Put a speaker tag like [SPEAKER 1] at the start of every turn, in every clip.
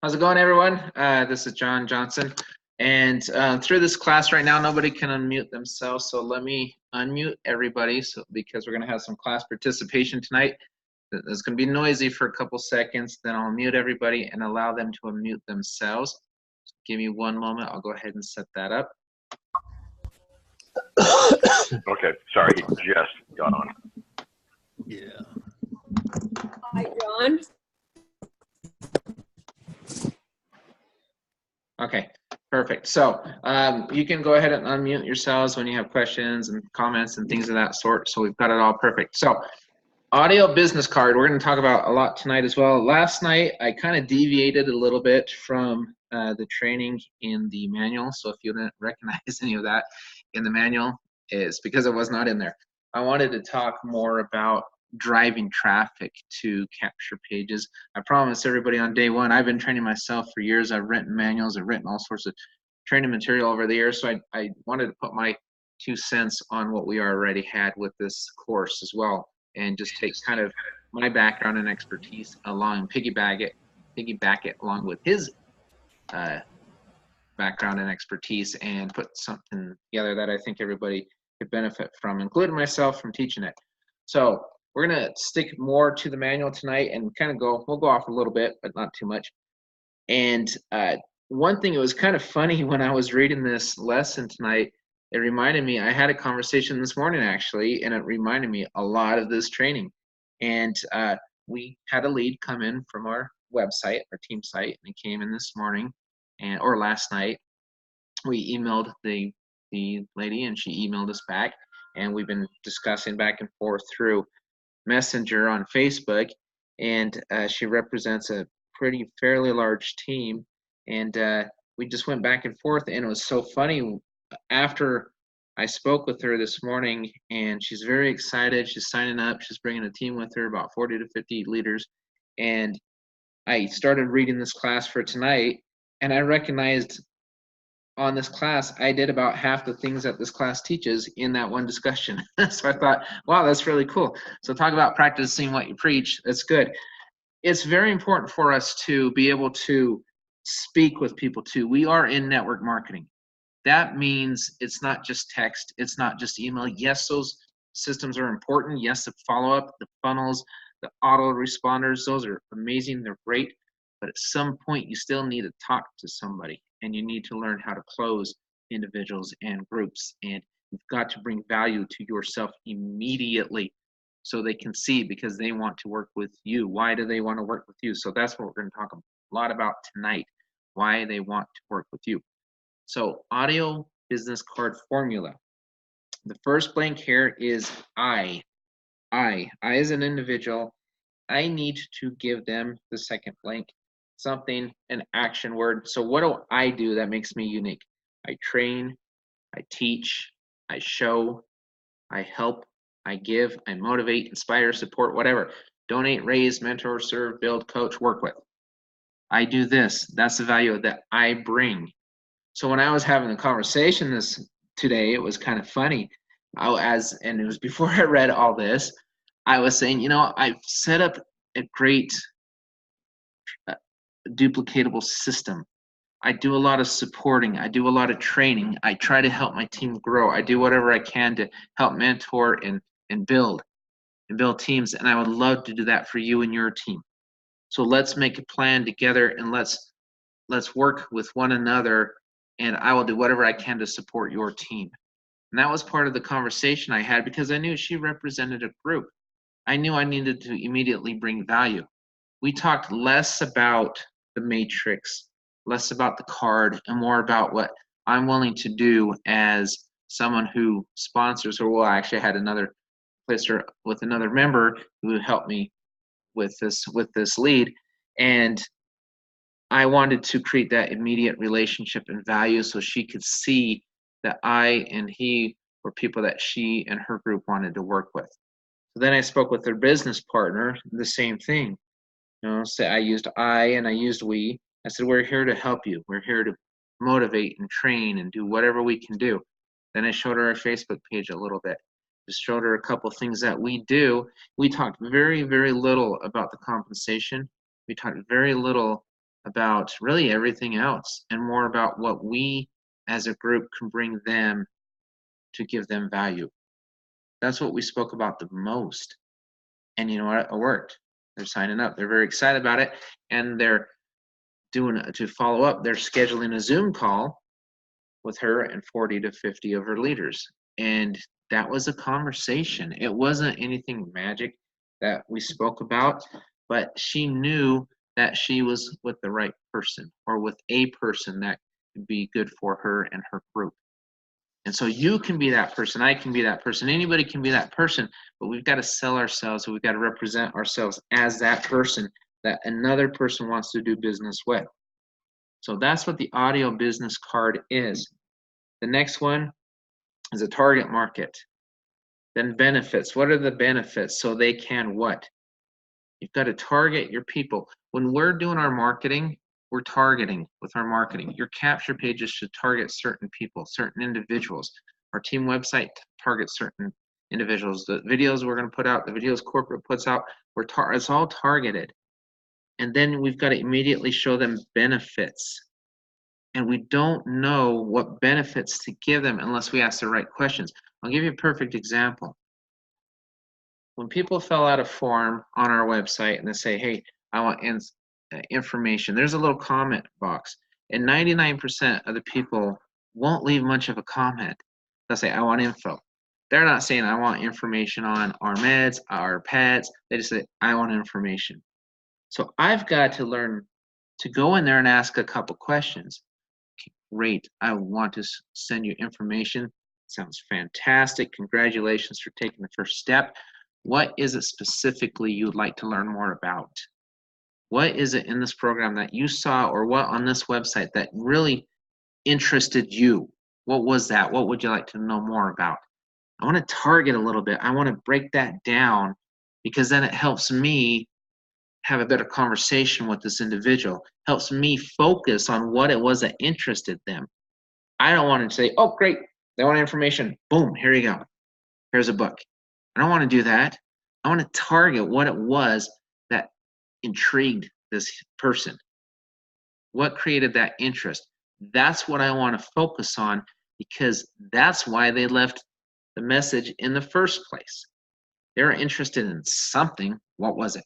[SPEAKER 1] How's it going, everyone? This is John Johnson, and through this class right now, nobody can unmute themselves, so let me unmute everybody because we're going to have some class participation tonight. It's going to be noisy for a couple seconds, then I'll mute everybody and allow them to unmute themselves. So give me one moment. I'll go ahead and set that up.
[SPEAKER 2] Okay, sorry, he just got on.
[SPEAKER 3] Yeah.
[SPEAKER 4] Hi, John.
[SPEAKER 1] Okay, perfect. So you can go ahead and unmute yourselves when you have questions and comments and things of that sort. So we've got it all perfect. So audio business card, we're going to talk about a lot tonight as well. Last night, I kind of deviated a little bit from the training in the manual. So if you didn't recognize any of that in the manual, it's because it was not in there. I wanted to talk more about driving traffic to capture pages. I promised everybody on day one, I've been training myself for years. I've written manuals, I've written all sorts of training material over the years. So I wanted to put my 2 cents on what we already had with this course as well, and just take kind of my background and expertise along, piggyback it along with his background and expertise, and put something together that I think everybody could benefit from, including myself, from teaching it. So we're gonna stick more to the manual tonight and kind of we'll go off a little bit, but not too much. And one thing, it was kind of funny when I was reading this lesson tonight, it reminded me, I had a conversation this morning actually, and it reminded me a lot of this training. And we had a lead come in from our website, our team site, and it came in this morning or last night. We emailed the lady and she emailed us back, and we've been discussing back and forth through Messenger on Facebook, and she represents a fairly large team, and we just went back and forth, and it was so funny. After I spoke with her this morning, and she's very excited, she's signing up, she's bringing a team with her, about 40 to 50 leaders, and I started reading this class for tonight, and I recognized on this class, I did about half the things that this class teaches in that one discussion. So I thought, wow, that's really cool. So talk about practicing what you preach. That's good. It's very important for us to be able to speak with people too. We are in network marketing. That means it's not just text. It's not just email. Yes, those systems are important. Yes, the follow-up, the funnels, the auto responders, those are amazing. They're great. But at some point, you still need to talk to somebody, and you need to learn how to close individuals and groups. And you've got to bring value to yourself immediately so they can see, because they want to work with you. Why do they want to work with you? So that's what we're going to talk a lot about tonight, why they want to work with you. So audio business card formula. The first blank here is I as an individual. I need to give them the second blank, something, an action word. So what do I do that makes me unique? I train, I teach, I show, I help, I give, I motivate, inspire, support, whatever. Donate, raise, mentor, serve, build, coach, work with. I do this. That's the value that I bring. So when I was having the conversation today, it was kind of funny. And it was before I read all this, I was saying, I've set up a great duplicatable system. I do a lot of supporting. I do a lot of training. I try to help my team grow. I do whatever I can to help mentor and build teams. And I would love to do that for you and your team. So let's make a plan together, and let's work with one another, and I will do whatever I can to support your team. And that was part of the conversation I had, because I knew she represented a group. I knew I needed to immediately bring value. We talked less about the matrix, less about the card, and more about what I'm willing to do as someone who sponsors, or well, actually I had another placer with another member who helped me with this lead, and I wanted to create that immediate relationship and value so she could see that I and he were people that she and her group wanted to work with. So then I spoke with their business partner, the same thing. So I used I and I used we. I said, we're here to help you. We're here to motivate and train and do whatever we can do. Then I showed her our Facebook page a little bit. Just showed her a couple things that we do. We talked very, very little about the compensation. We talked very little about really everything else and more about what we as a group can bring them to give them value. That's what we spoke about the most. And you know what? It worked. They're signing up. They're very excited about it. And they're doing, to follow up, they're scheduling a Zoom call with her and 40 to 50 of her leaders. And that was a conversation. It wasn't anything magic that we spoke about, but she knew that she was with the right person or with a person that could be good for her and her group. And so you can be that person, I can be that person, anybody can be that person, but we've got to sell ourselves, we've got to represent ourselves as that person that another person wants to do business with. So that's what the audio business card is. The next one is a target market. Then benefits. What are the benefits? So they can what? You've got to target your people. When we're doing our marketing, we're targeting with our marketing. Your capture pages should target certain people, certain individuals. Our team website targets certain individuals. The videos we're going to put out, the videos corporate puts out, it's all targeted. And then we've got to immediately show them benefits. And we don't know what benefits to give them unless we ask the right questions. I'll give you a perfect example. When people fill out a form on our website and they say, hey, I want information, there's a little comment box. And 99% of the people won't leave much of a comment. They'll say, I want info. They're not saying, I want information on our meds, our pets. They just say, I want information. So I've got to learn to go in there and ask a couple questions. Okay, great. I want to send you information. Sounds fantastic. Congratulations for taking the first step. What is it specifically you would like to learn more about? What is it in this program that you saw or what on this website that really interested you? What was that? What would you like to know more about? I want to target a little bit. I want to break that down because then it helps me have a better conversation with this individual, helps me focus on what it was that interested them. I don't want to say, oh, great, they want information. Boom, here you go. Here's a book. I don't want to do that. I want to target what it was that intrigued this person. What created that interest? That's what I want to focus on because that's why they left the message in the first place. They were interested in something. What was it?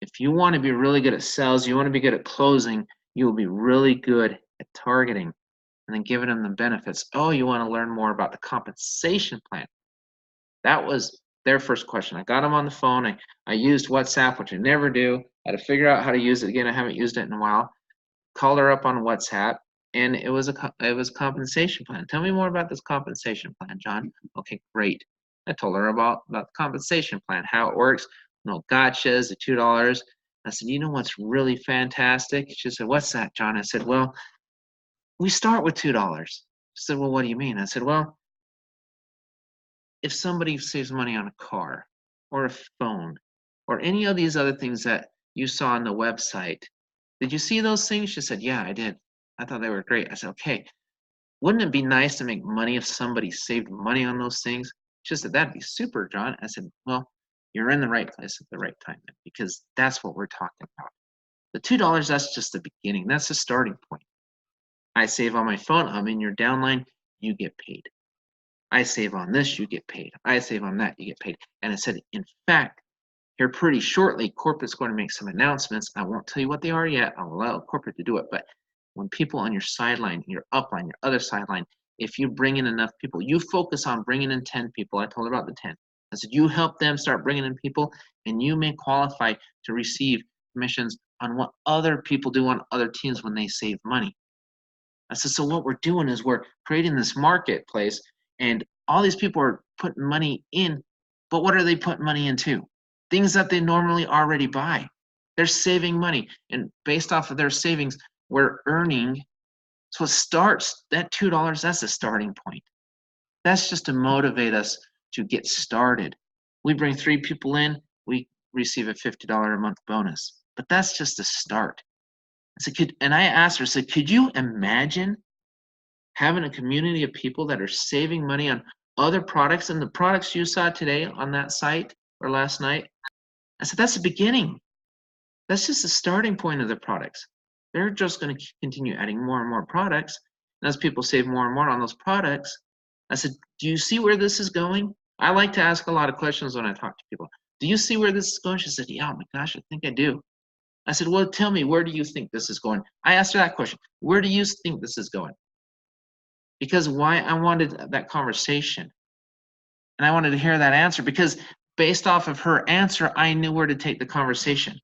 [SPEAKER 1] If you want to be really good at sales, you want to be good at closing, you will be really good at targeting and then giving them the benefits. Oh, you want to learn more about the compensation plan. That was their first question. I got them on the phone. I used WhatsApp, which I never do. I had to figure out how to use it again. I haven't used it in a while. Called her up on WhatsApp, and it was a compensation plan. Tell me more about this compensation plan, John. Okay, great. I told her about the compensation plan, how it works. No gotchas, the $2. I said, you know what's really fantastic? She said, what's that, John? I said, well, we start with $2. She said, well, what do you mean? I said, well, if somebody saves money on a car or a phone or any of these other things that you saw on the website, did you see those things? She said, yeah, I did. I thought they were great. I said, okay, wouldn't it be nice to make money if somebody saved money on those things? She said, that'd be super, John. I said, well, you're in the right place at the right time because that's what we're talking about. The $2, that's just the beginning. That's the starting point. I save on my phone. I'm in your downline. You get paid. I save on this. You get paid. I save on that. You get paid. And I said, in fact, here pretty shortly, corporate's going to make some announcements. I won't tell you what they are yet. I'll allow corporate to do it. But when people on your sideline, your upline, your other sideline, if you bring in enough people, you focus on bringing in 10 people. I told her about the 10. I said, you help them start bringing in people, and you may qualify to receive commissions on what other people do on other teams when they save money. I said, so what we're doing is we're creating this marketplace, and all these people are putting money in, but what are they putting money into? Things that they normally already buy. They're saving money, and based off of their savings, we're earning. So it starts, that $2, that's the starting point. That's just to motivate us to get started. We bring 3 people in, we receive a $50 a month bonus. But that's just a start. I said, and I asked her, I said, could you imagine having a community of people that are saving money on other products and the products you saw today on that site or last night? I said, that's the beginning. That's just the starting point of the products. They're just going to continue adding more and more products. And as people save more and more on those products, I said, do you see where this is going? I like to ask a lot of questions when I talk to people. Do you see where this is going? She said, yeah, oh my gosh, I think I do. I said, well, tell me, where do you think this is going? I asked her that question. Where do you think this is going? Because why? I wanted that conversation. And I wanted to hear that answer because based off of her answer, I knew where to take the conversation.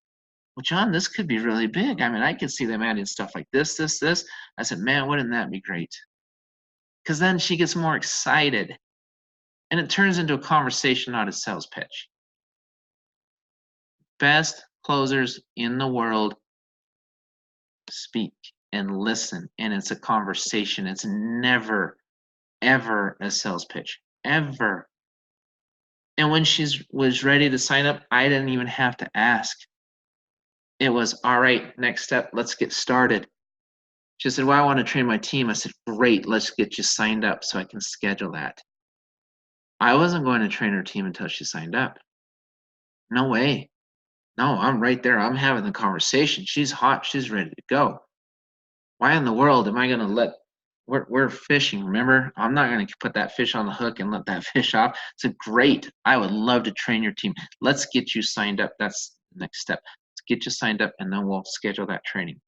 [SPEAKER 1] Well, John, this could be really big. I mean, I could see them adding stuff like this. I said, man, wouldn't that be great? Because then she gets more excited. And it turns into a conversation, not a sales pitch. Best closers in the world speak and listen, and it's a conversation. It's never, ever a sales pitch, ever. And when she was ready to sign up, I didn't even have to ask. It was, all right, next step, let's get started. She said, well, I want to train my team. I said, great, let's get you signed up so I can schedule that. I wasn't going to train her team until she signed up. No way. No, I'm right there. I'm having the conversation. She's hot. She's ready to go. Why in the world am I going to let, we're fishing, remember? I'm not going to put that fish on the hook and let that fish off. I said, great. I would love to train your team. Let's get you signed up. That's the next step. Let's get you signed up and then we'll schedule that training.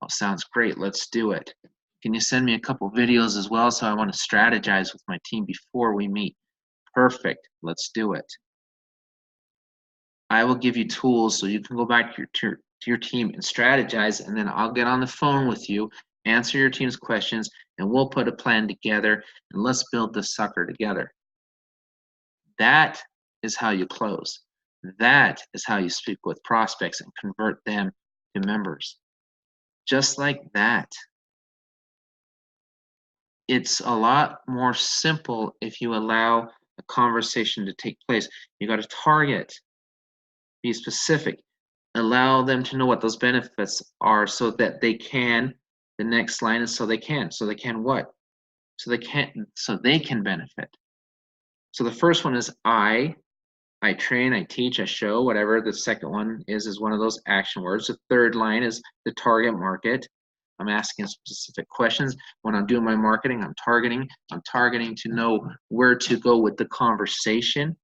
[SPEAKER 1] Oh, sounds great. Let's do it. Can you send me a couple videos as well? So I want to strategize with my team before we meet. Perfect. Let's do it. I will give you tools so you can go back to your team and strategize, and then I'll get on the phone with you, answer your team's questions, and we'll put a plan together, and let's build this sucker together. That is how you close. That is how you speak with prospects and convert them to members. Just like that. It's a lot more simple if you allow a conversation to take place. You got to target, be specific, allow them to know what those benefits are so that they can, the next line is so they can what? So they can benefit. So the first one is I train, I teach, I show, whatever. The second one is one of those action words. The third line is the target market. I'm asking specific questions. When I'm doing my marketing, I'm targeting to know where to go with the conversation.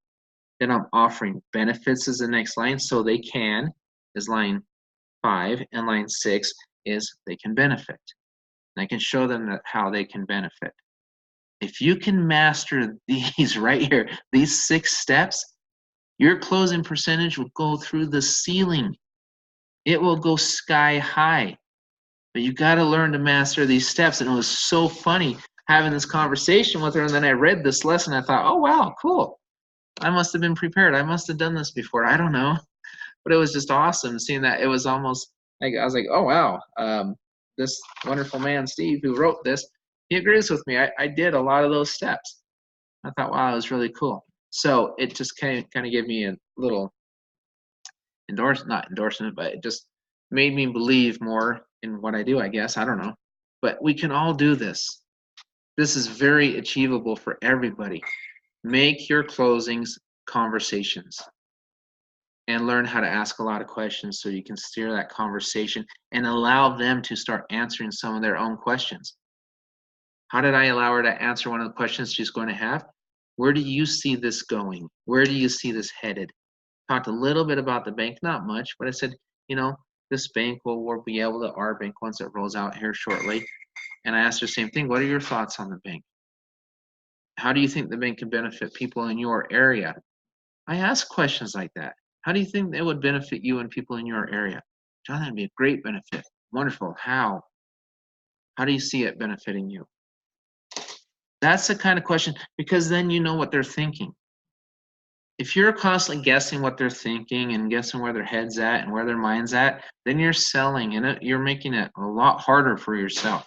[SPEAKER 1] Then I'm offering benefits as the next line, so they can is line 5, and line 6 is they can benefit. And I can show them how they can benefit. If you can master these right here, these 6 steps, your closing percentage will go through the ceiling. It will go sky high. But you got to learn to master these steps. And it was so funny having this conversation with her. And then I read this lesson. I thought, oh, wow, cool. I must have been prepared. I must have done this before. I don't know. But it was just awesome seeing that. It was almost like, I was like, oh, wow. This wonderful man, Steve, who wrote this, he agrees with me. I did a lot of those steps. I thought, wow, it was really cool. So it just kind of gave me a little not endorsement, but it just made me believe more in what I do, I guess. I don't know. But we can all do this. This is very achievable for everybody. Make your closings conversations and learn how to ask a lot of questions so you can steer that conversation and allow them to start answering some of their own questions. How did I allow her to answer one of the questions she's going to have? Where do you see this going? Where do you see this headed? Talked a little bit about the bank, not much, but I said, you know, this bank will be able to rbank once it rolls out here shortly. And I asked her the same thing. What are your thoughts on the bank? How do you think the bank can benefit people in your area? I ask questions like that. How do you think it would benefit you and people in your area? John, that'd be a great benefit. Wonderful. How? How do you see it benefiting you? That's the kind of question, because then you know what they're thinking. If you're constantly guessing what they're thinking and guessing where their head's at and where their mind's at, then you're selling and you're making it a lot harder for yourself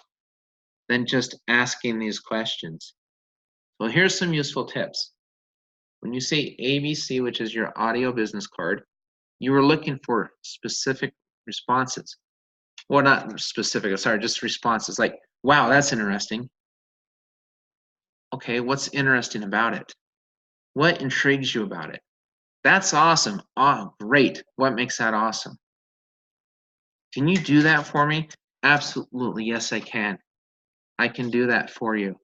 [SPEAKER 1] than just asking these questions. So here's some useful tips. When you say ABC, which is your audio business card, you are looking for specific responses. Well, not specific, sorry, just responses like, wow, that's interesting. Okay, what's interesting about it? What intrigues you about it? That's awesome. Oh, great. What makes that awesome? Can you do that for me? Absolutely, yes, I can. I can do that for you.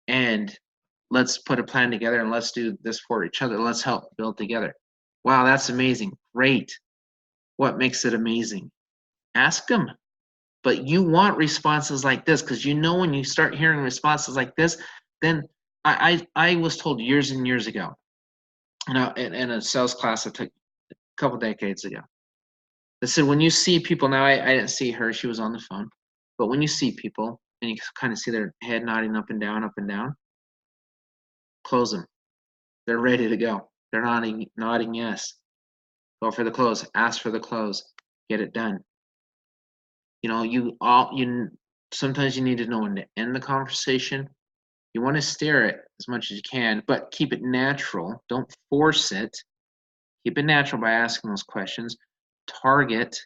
[SPEAKER 1] And let's put a plan together and let's do this for each other. Let's help build together. Wow, that's amazing. Great. What makes it amazing? Ask them. But you want responses like this, because you know when you start hearing responses like this, then I was told years and years ago, in a sales class I took a couple decades ago. They said when you see people, now I didn't see her, she was on the phone, but when you see people and you kind of see their head nodding up and down, close them. They're ready to go. They're nodding yes. Go for the close. Ask for the close. Get it done. You know, you sometimes you need to know when to end the conversation. You want to steer it as much as you can, but keep it natural. Don't force it. Keep it natural by asking those questions. Target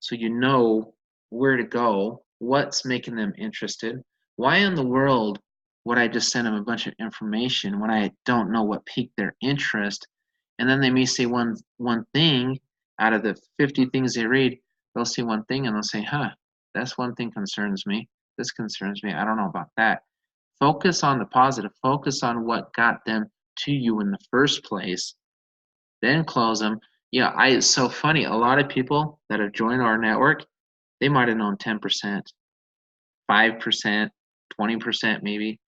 [SPEAKER 1] so you know where to go, what's making them interested. Why in the world would I just send them a bunch of information when I don't know what piqued their interest? And then they may say one thing out of the 50 things they read. They'll see one thing and they'll say, huh, that's one thing concerns me. This concerns me. I don't know about that. Focus on the positive. Focus on what got them to you in the first place. Then close them. Yeah, it's so funny. A lot of people that have joined our network, they might have known 10%, 5%, 20% maybe.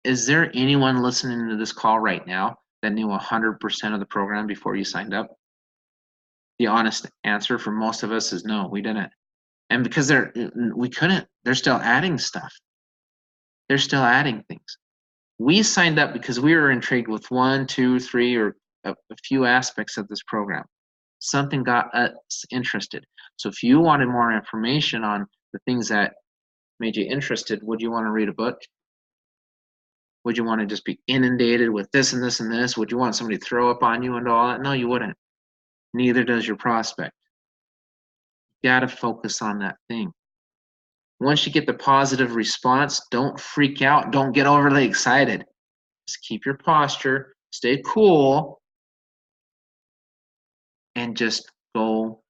[SPEAKER 1] Is there anyone listening to this call right now that knew 100% of the program before you signed up? The honest answer for most of us is no, we didn't. And because we couldn't, they're still adding stuff. They're still adding things. We signed up because we were intrigued with 1, 2, 3, or a few aspects of this program. Something got us interested. So if you wanted more information on the things that made you interested, would you want to read a book? Would you want to just be inundated with this and this and this? Would you want somebody to throw up on you and all that? No, you wouldn't. Neither does your prospect. You got to focus on that thing. Once you get the positive response, don't freak out. Don't get overly excited. Just keep your posture, stay cool, and just go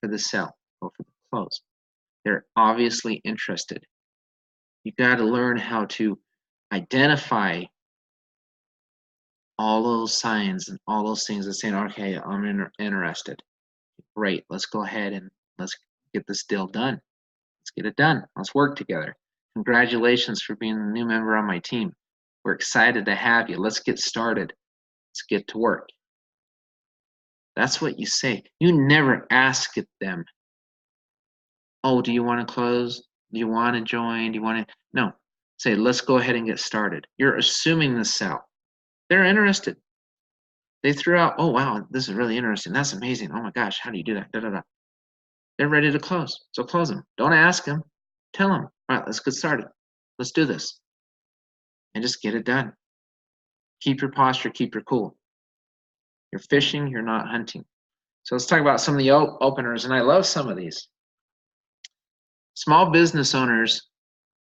[SPEAKER 1] for the sell, go for the close. They're obviously interested. You got to learn how to identify all those signs and all those things that saying, okay, I'm interested. Great, let's go ahead and let's get this deal done. Let's get it done. Let's work together. Congratulations for being a new member on my team. We're excited to have you. Let's get started. Let's get to work. That's what you say. You never ask them, oh, do you want to close? Do you want to join? Do you want to? No. Say, let's go ahead and get started. You're assuming the sell. They're interested. They threw out, oh, wow, this is really interesting. That's amazing. Oh, my gosh, how do you do that? Da, da, da. They're ready to close. So close them. Don't ask them. Tell them, all right, let's get started. Let's do this. And just get it done. Keep your posture. Keep your cool. You're fishing. You're not hunting. So let's talk about some of the openers. And I love some of these. Small business owners,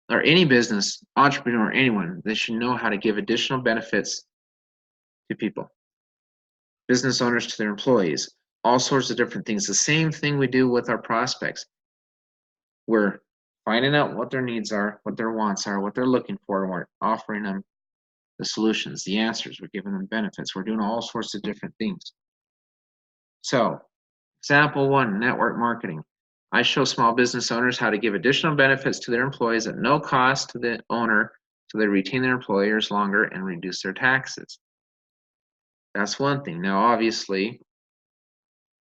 [SPEAKER 1] or any business, entrepreneur, anyone, they should know how to give additional benefits to people. Business owners to their employees, all sorts of different things. The same thing we do with our prospects. We're finding out what their needs are, what their wants are, what they're looking for, and we're offering them the solutions, the answers. We're giving them benefits. We're doing all sorts of different things. So, example 1, network marketing. I show small business owners how to give additional benefits to their employees at no cost to the owner so they retain their employers longer and reduce their taxes. That's one thing. Now, obviously,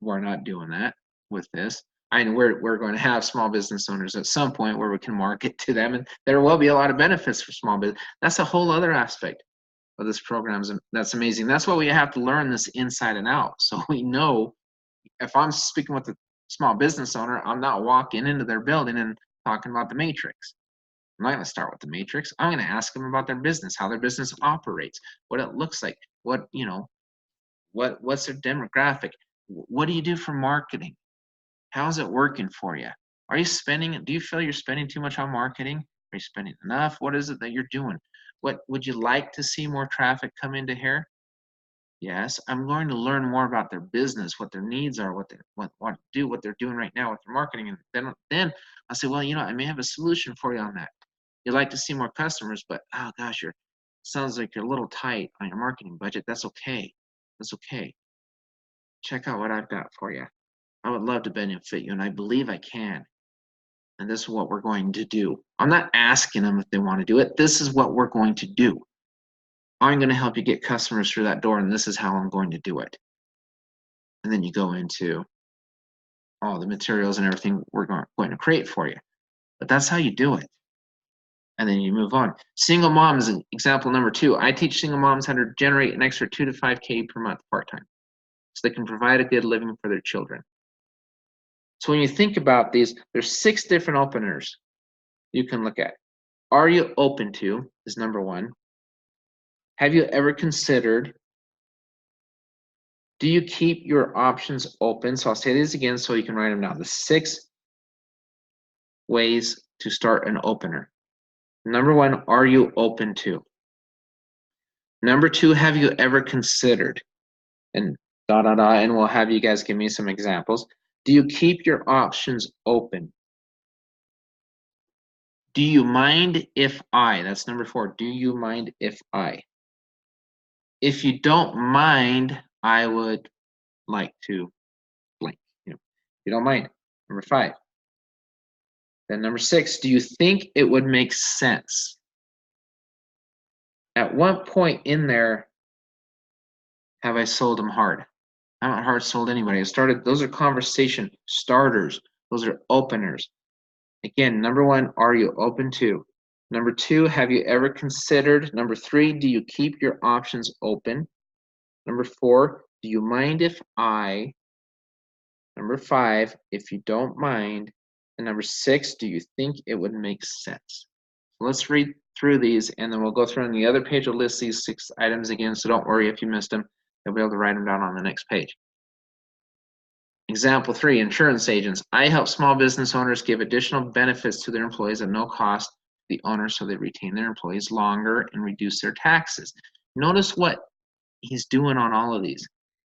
[SPEAKER 1] we're not doing that with this. I mean, we're going to have small business owners at some point where we can market to them, and there will be a lot of benefits for small business. That's a whole other aspect of this program. That's amazing. That's why we have to learn this inside and out. So we know if I'm speaking with a small business owner, I'm not walking into their building and talking about the matrix. I'm not going to start with the matrix. I'm going to ask them about their business, how their business operates, what it looks like, what's their demographic, what do you do for marketing, how's it working for you, do you feel you're spending too much on marketing, are you spending enough, what is it that you're doing, what would you like to see more traffic come into here, Yes, I'm going to learn more about their business, what their needs are, what they what to do, what they're doing right now with their marketing, and then I'll say, well, I may have a solution for you on that. You'd like to see more customers, but oh gosh, sounds like you're a little tight on your marketing budget. That's okay. That's okay. Check out what I've got for you. I would love to benefit you, and I believe I can. And this is what we're going to do. I'm not asking them if they want to do it. This is what we're going to do. I'm going to help you get customers through that door, and this is how I'm going to do it. And then you go into all the materials and everything we're going to create for you. But that's how you do it. And then you move on. Single moms, example number 2. I teach single moms how to generate an extra 2 to 5K per month part-time, so they can provide a good living for their children. So when you think about these, there's 6 different openers you can look at. Are you open to is number 1. Have you ever considered? Do you keep your options open? So I'll say these again so you can write them down. The 6 ways to start an opener. Number 1, are you open to? Number 2, have you ever considered? And and we'll have you guys give me some examples. Do you keep your options open? Do you mind if I? That's number 4. Do you mind if I? If you don't mind, I would like to blank. If you don't mind. Number 5. Then number 6, do you think it would make sense? At what point in there have I sold them hard? I haven't hard sold anybody. Those are conversation starters. Those are openers. Again, number 1, are you open to? Number 2, have you ever considered? Number 3, do you keep your options open? Number 4, do you mind if I? Number 5, if you don't mind. And number 6, do you think it would make sense? So let's read through these, and then we'll go through on the other page. We'll list these 6 items again, so don't worry if you missed them. You'll be able to write them down on the next page. Example 3, insurance agents. I help small business owners give additional benefits to their employees at no cost to the owner so they retain their employees longer and reduce their taxes. Notice what he's doing on all of these.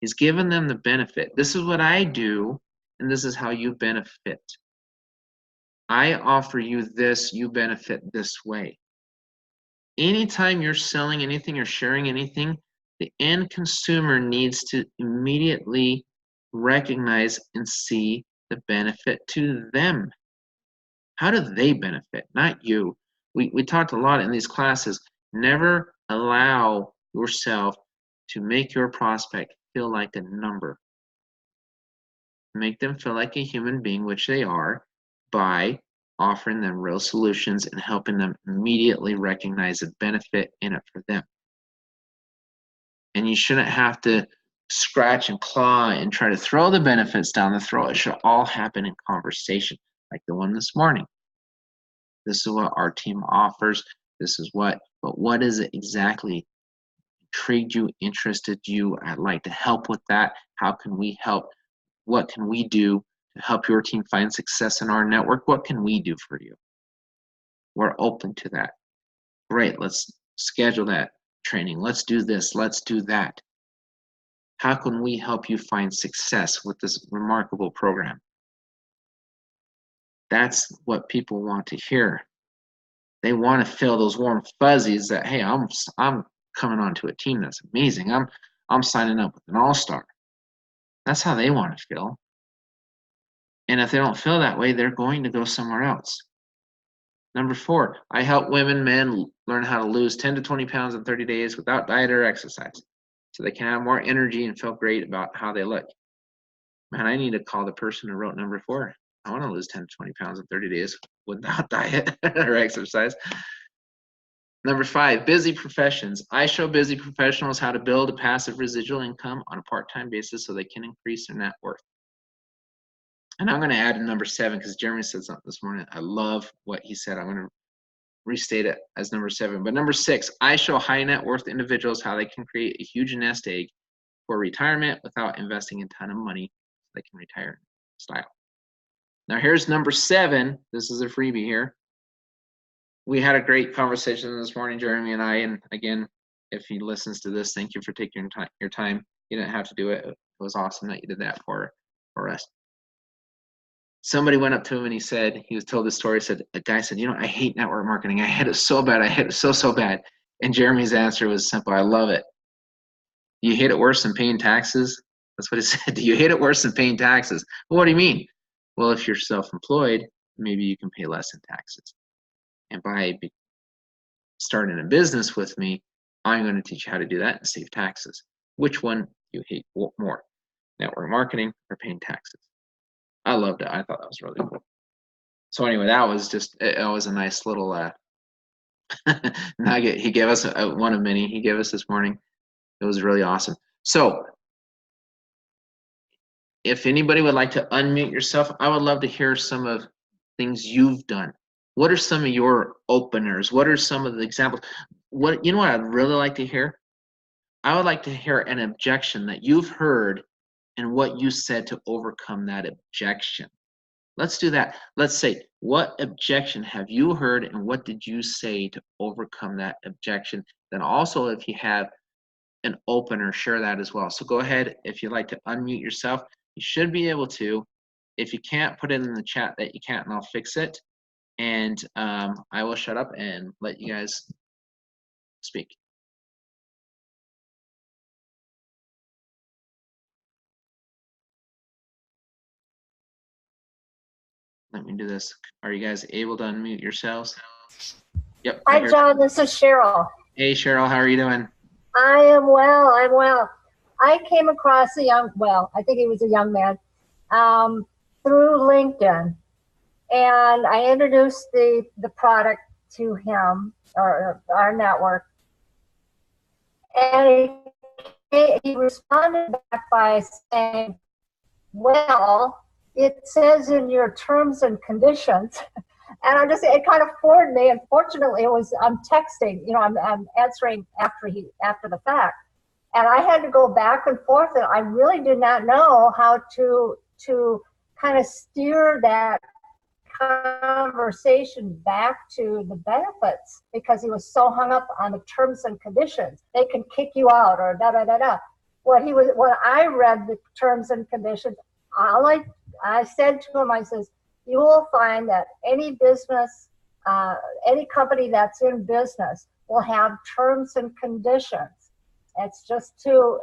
[SPEAKER 1] He's giving them the benefit. This is what I do, and this is how you benefit. I offer you this, you benefit this way. Anytime you're selling anything or sharing anything, the end consumer needs to immediately recognize and see the benefit to them. How do they benefit? Not you. We talked a lot in these classes. Never allow yourself to make your prospect feel like a number. Make them feel like a human being, which they are, by offering them real solutions and helping them immediately recognize the benefit in it for them. And you shouldn't have to scratch and claw and try to throw the benefits down the throat. It should all happen in conversation, like the one this morning. This is what our team offers. This is but what is it exactly intrigued you, interested you? I'd like to help with that. How can we help? What can we do to help your team find success in our network? What can we do for you? We're open to that. Great, let's schedule that training. Let's do this, let's do that. How can we help you find success with this remarkable program? That's what people want to hear. They want to feel those warm fuzzies that, hey, I'm coming onto a team that's amazing. I'm signing up with an all-star. That's how they want to feel. And if they don't feel that way, they're going to go somewhere else. Number 4, I help women, men learn how to lose 10 to 20 pounds in 30 days without diet or exercise, so they can have more energy and feel great about how they look. Man, I need to call the person who wrote number 4. I want to lose 10 to 20 pounds in 30 days without diet or exercise. Number 5, busy professions. I show busy professionals how to build a passive residual income on a part-time basis so they can increase their net worth. And I'm going to add in number 7 because Jeremy said something this morning. I love what he said. I'm going to restate it as number 7. But number 6, I show high net worth individuals how they can create a huge nest egg for retirement without investing a ton of money so they can retire in style. Now here's number 7. This is a freebie here. We had a great conversation this morning, Jeremy and I, and again, if he listens to this, thank you for taking your time. You didn't have to do it. It was awesome that you did that for us. Somebody went up to him and he was told this story. Said a guy said, I hate network marketing. I hate it so bad. I hate it so bad. And Jeremy's answer was simple. I love it. You hate it worse than paying taxes? That's what he said. Do you hate it worse than paying taxes? Well, what do you mean? Well, if you're self-employed, maybe you can pay less in taxes. And by starting a business with me, I'm going to teach you how to do that and save taxes. Which one do you hate more? Network marketing or paying taxes? I loved it. I thought that was really cool. So anyway, that was a nice little nugget. He gave us one of many he gave us this morning. It was really awesome. So if anybody would like to unmute yourself, I would love to hear some of things you've done. What are some of your openers? What are some of the examples? What I'd really like to hear? I would like to hear an objection that you've heard and what you said to overcome that objection. Let's do that. Let's say, what objection have you heard and what did you say to overcome that objection? Then also, if you have an opener, share that as well. So go ahead, if you'd like to unmute yourself, you should be able to. If you can't, put it in the chat that you can't and I'll fix it. And I will shut up and let you guys speak. Let me do this. Are you guys able to unmute yourselves? Yep.
[SPEAKER 3] Hi, John. This is Cheryl.
[SPEAKER 1] Hey, Cheryl. How are you doing?
[SPEAKER 3] I am well. I'm well. I came across I think he was a young man, through LinkedIn. And I introduced the product to him, or our network. And he responded back by saying, well, it says in your terms and conditions. And it kind of floored me. Unfortunately, I'm texting, I'm answering after the fact. And I had to go back and forth, and I really did not know how to kind of steer that conversation back to the benefits, because he was so hung up on the terms and conditions. They can kick you out or da-da-da-da. When I read the terms and conditions, I said to him, I says, you will find that any business, any company that's in business will have terms and conditions. It's just to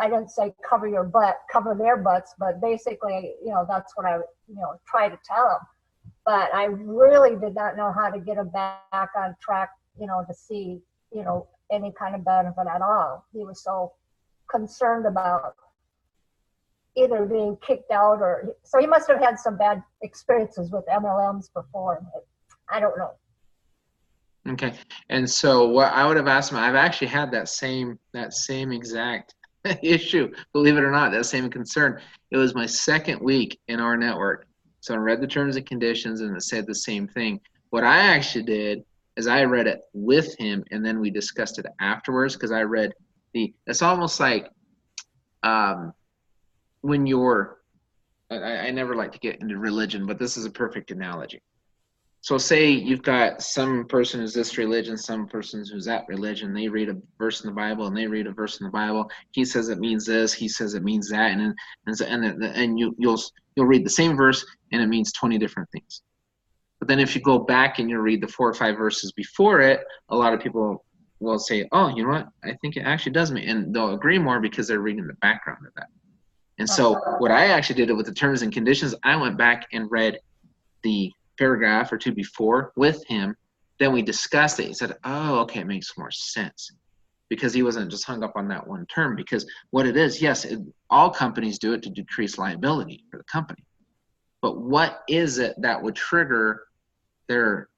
[SPEAKER 3] I didn't say cover your butt, cover their butts, but basically, that's what I, try to tell them. But I really did not know how to get them back on track, to see, any kind of benefit at all. He was so concerned about either being kicked out so he must have had some bad experiences with MLMs before. I don't know.
[SPEAKER 1] Okay. And so what I would have asked him, I've actually had that same exact issue, believe it or not, that same concern. It was my second week in our network. So I read the terms and conditions and it said the same thing. What I actually did is I read it with him and then we discussed it afterwards, because I read it's almost like when I never like to get into religion, but this is a perfect analogy. So say you've got some person who's this religion, some person who's that religion. They read a verse in the Bible and they read a verse in the Bible. He says it means this. He says it means that, and you'll read the same verse and it means 20 different things. But then if you go back and you read the 4 or 5 verses before it, a lot of people will say, "Oh, you know what? I think it actually does mean," and they'll agree more because they're reading the background of that. And so what I actually did with the terms and conditions, I went back and read the paragraph or two before with him. Then we discussed it. He said, oh, okay, it makes more sense, because he wasn't just hung up on that one term. Because what it is, yes, all companies do it to decrease liability for the company. But what is it that would trigger their,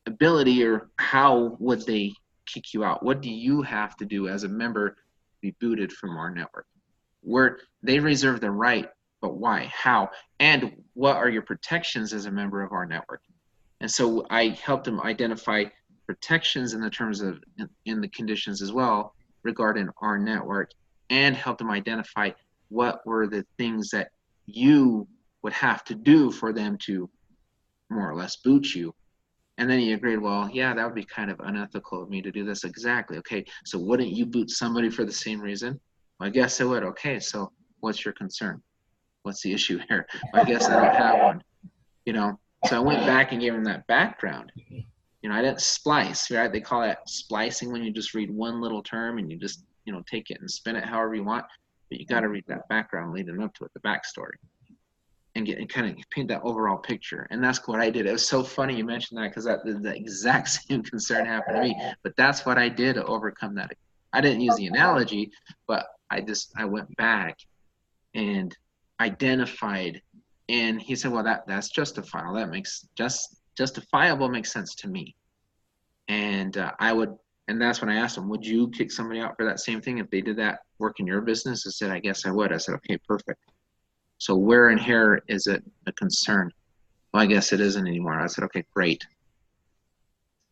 [SPEAKER 1] ability, or how would they kick you out? What do you have to do as a member to be booted from our network? Where they reserve the right, but why, how, and what are your protections as a member of our network? And so I helped them identify protections in the terms of in the conditions as well regarding our network, and helped them identify what were the things that you would have to do for them to more or less boot you. And then he agreed, well, yeah, that would be kind of unethical of me to do this. Exactly. Okay, so wouldn't you boot somebody for the same reason? Well, I guess I would. Okay, so what's your concern? What's the issue here? Well, I guess I don't have one. You know, so I went back and gave him that background. You know, I didn't splice, right? They call that splicing when you just read one little term and you just, you know, take it and spin it however you want. But you got to read that background leading up to it, the backstory, and kind of paint that overall picture. And that's what I did. It was so funny you mentioned that, because that the exact same concern happened to me. But that's what I did to overcome that. I didn't use the analogy, but I went back and identified. And he said, well, that's justifiable. That makes justifiable makes sense to me. And and that's when I asked him, would you kick somebody out for that same thing if they did that work in your business? I said, I guess I would. I said, okay, perfect. So where and here is it a concern? Well, I guess it isn't anymore. I said, okay, great.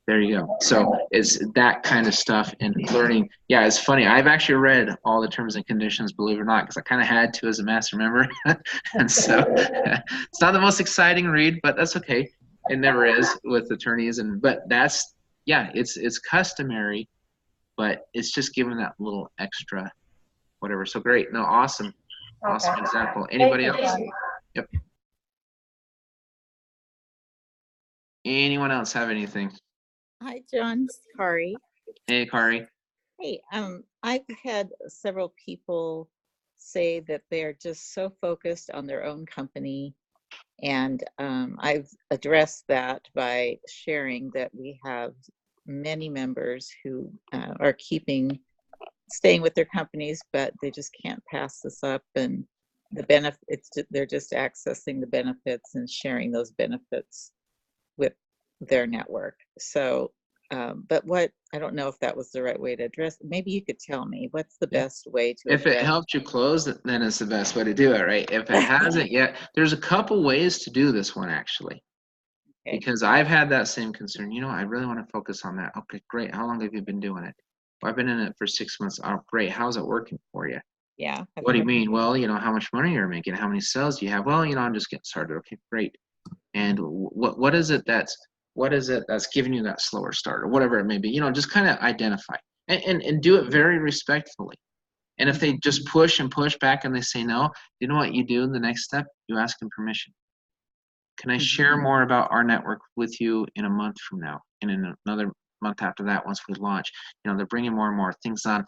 [SPEAKER 1] There you go. So it's that kind of stuff and learning. Yeah, it's funny. I've actually read all the terms and conditions, believe it or not, because I kind of had to as a master member. And so it's not the most exciting read, but that's okay. It never is with attorneys. But that's, yeah, it's customary, but it's just giving that little extra whatever. So great. No, awesome. Awesome example. Anybody else? Yep. Anyone else have anything?
[SPEAKER 5] Hi, John. It's Kari.
[SPEAKER 1] Hey, Kari.
[SPEAKER 5] Hey, I've had several people say that they're just so focused on their own company, and I've addressed that by sharing that we have many members who are staying with their companies, but they just can't pass this up, and the benefits, they're just accessing the benefits and sharing those benefits with their network. So, but I don't know if that was the right way to address. Maybe you could tell me what's the best way to.
[SPEAKER 1] If it helped you close, then it's the best way to do it, right? If it hasn't yet, there's a couple ways to do this one actually. Okay. Because I've had that same concern. You know, I really want to focus on that. Okay, great. How long have you been doing it? Well, I've been in it for 6 months. Oh, great. How's it working for you?
[SPEAKER 5] Yeah.
[SPEAKER 1] What do you mean? Well, you know, how much money you're making? How many sales do you have? Well, you know, I'm just getting started. Okay, great. And what is it that's giving you that slower start, or whatever it may be? You know, just kind of identify and do it very respectfully. And if they just push and push back and they say no, you know what you do in the next step? You ask them permission. Can I share more about our network with you in a month from now, and in another month after that, once we launch? You know, they're bringing more and more things on,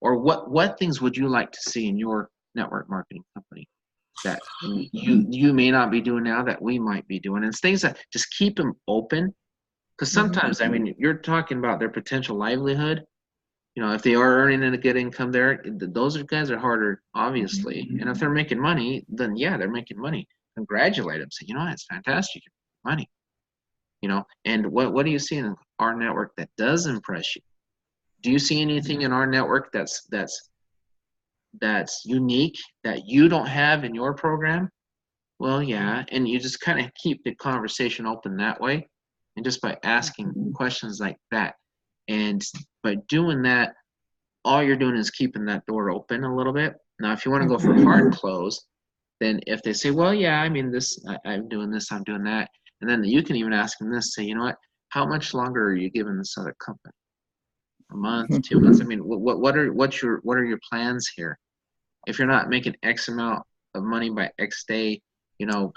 [SPEAKER 1] or what things would you like to see in your network marketing company that you may not be doing now that we might be doing? And it's things that just keep them open, because sometimes, I mean, you're talking about their potential livelihood. You know, if they are earning a good income there, those guys are harder, obviously. And if they're making money, then yeah, they're making money. Congratulate them. Say, you know what, it's fantastic, money. You know, and what do you see in our network that does impress you? Do you see anything in our network that's unique that you don't have in your program? Well, yeah, and you just kind of keep the conversation open that way, and just by asking questions like that, and by doing that, all you're doing is keeping that door open a little bit. Now, if you want to go for hard close, then if they say, well, yeah, I mean, I'm doing this, I'm doing that, and then you can even ask them this, say, you know what, how much longer are you giving this other company? A month, 2 months? I mean, what are your plans here? If you're not making X amount of money by X day, you know,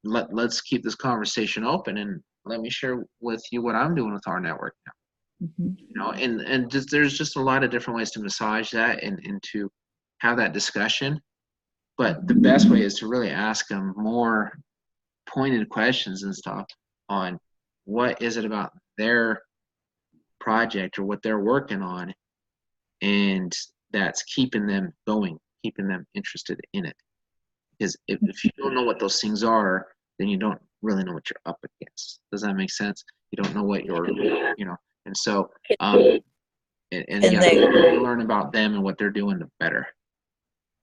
[SPEAKER 1] let's keep this conversation open, and let me share with you what I'm doing with our network now. You know, and there's just a lot of different ways to massage that and to have that discussion. But the best way is to really ask them more pointed questions and stuff on what is it about their project or what they're working on, and that's keeping them going, keeping them interested in it. Because if you don't know what those things are, then you don't really know what you're up against. Does that make sense? You don't know what you're, you know, and so, and yeah, the learn about them and what they're doing, the better.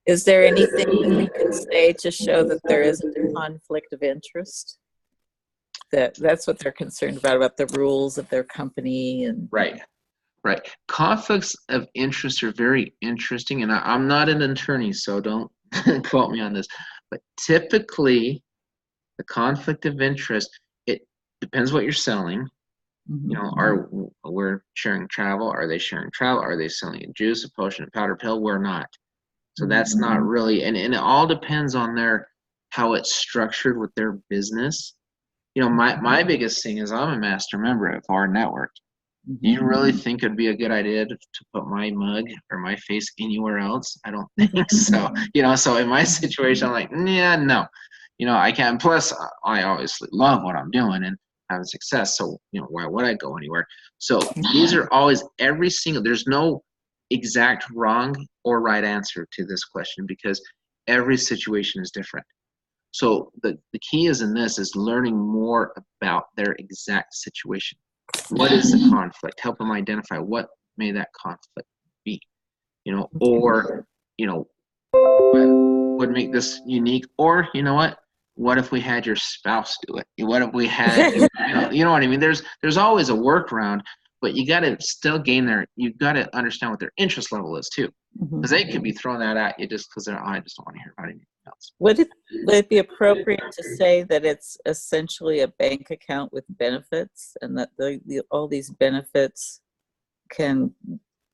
[SPEAKER 5] Is there anything that you can say to show that there isn't a conflict of interest? That's what they're concerned about the rules of their company. And
[SPEAKER 1] Right. Conflicts of interest are very interesting, and I'm not an attorney, so don't quote me on this. But typically, the conflict of interest, depends what you're selling. You know, we're sharing travel? Are they sharing travel? Are they selling a juice, a potion, a powder pill? We're not. So that's not really, and it all depends on how it's structured with their business. You know, my biggest thing is I'm a master member of rNetwork. Do you really think it'd be a good idea to put my mug or my face anywhere else? I don't think so. You know, so in my situation, I'm like, yeah, no. You know, I can't. Plus, I obviously love what I'm doing and having success. So, you know, why would I go anywhere? So these are always there's no exact wrong or right answer to this question because every situation is different. So the key is learning more about their exact situation. What is the conflict? Help them identify what may that conflict be, you know, or, you know, what would make this unique? Or, you know what if we had your spouse do it? What if we had, you know what I mean? There's always a workaround, but you got to still you got to understand what their interest level is too. Because they could be throwing that at you just because I just don't want to hear about anything else.
[SPEAKER 5] Would it be appropriate to say that it's essentially a bank account with benefits, and that all these benefits can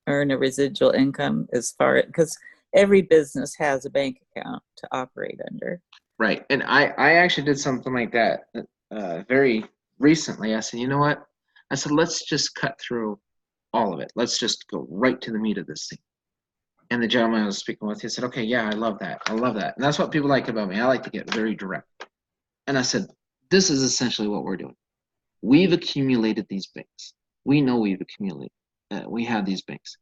[SPEAKER 5] earn a residual income because every business has a bank account to operate under?
[SPEAKER 1] Right, and I actually did something like that very recently. I said, you know what? I said, let's just cut through all of it. Let's just go right to the meat of this thing. And the gentleman I was speaking with, he said, okay, yeah, I love that. I love that. And that's what people like about me. I like to get very direct. And I said, this is essentially what we're doing. We've accumulated these banks. We know we've accumulated. We have these banks.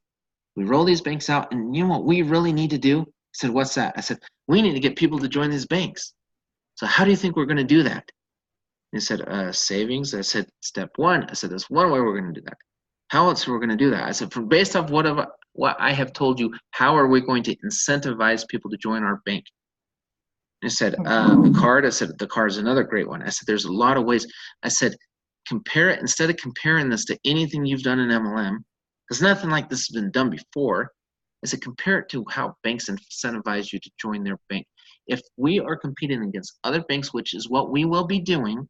[SPEAKER 1] We roll these banks out, and you know what we really need to do? I said, what's that? I said, we need to get people to join these banks. So how do you think we're going to do that? He said, savings. I said, step one. I said, there's one way we're going to do that. How else are we going to do that? I said, based off what I have told you, how are we going to incentivize people to join our bank? And I said, the card. I said, the card is another great one. I said, there's a lot of ways. I said, compare it, instead of comparing this to anything you've done in MLM, because nothing like this has been done before. I said, compare it to how banks incentivize you to join their bank. If we are competing against other banks, which is what we will be doing,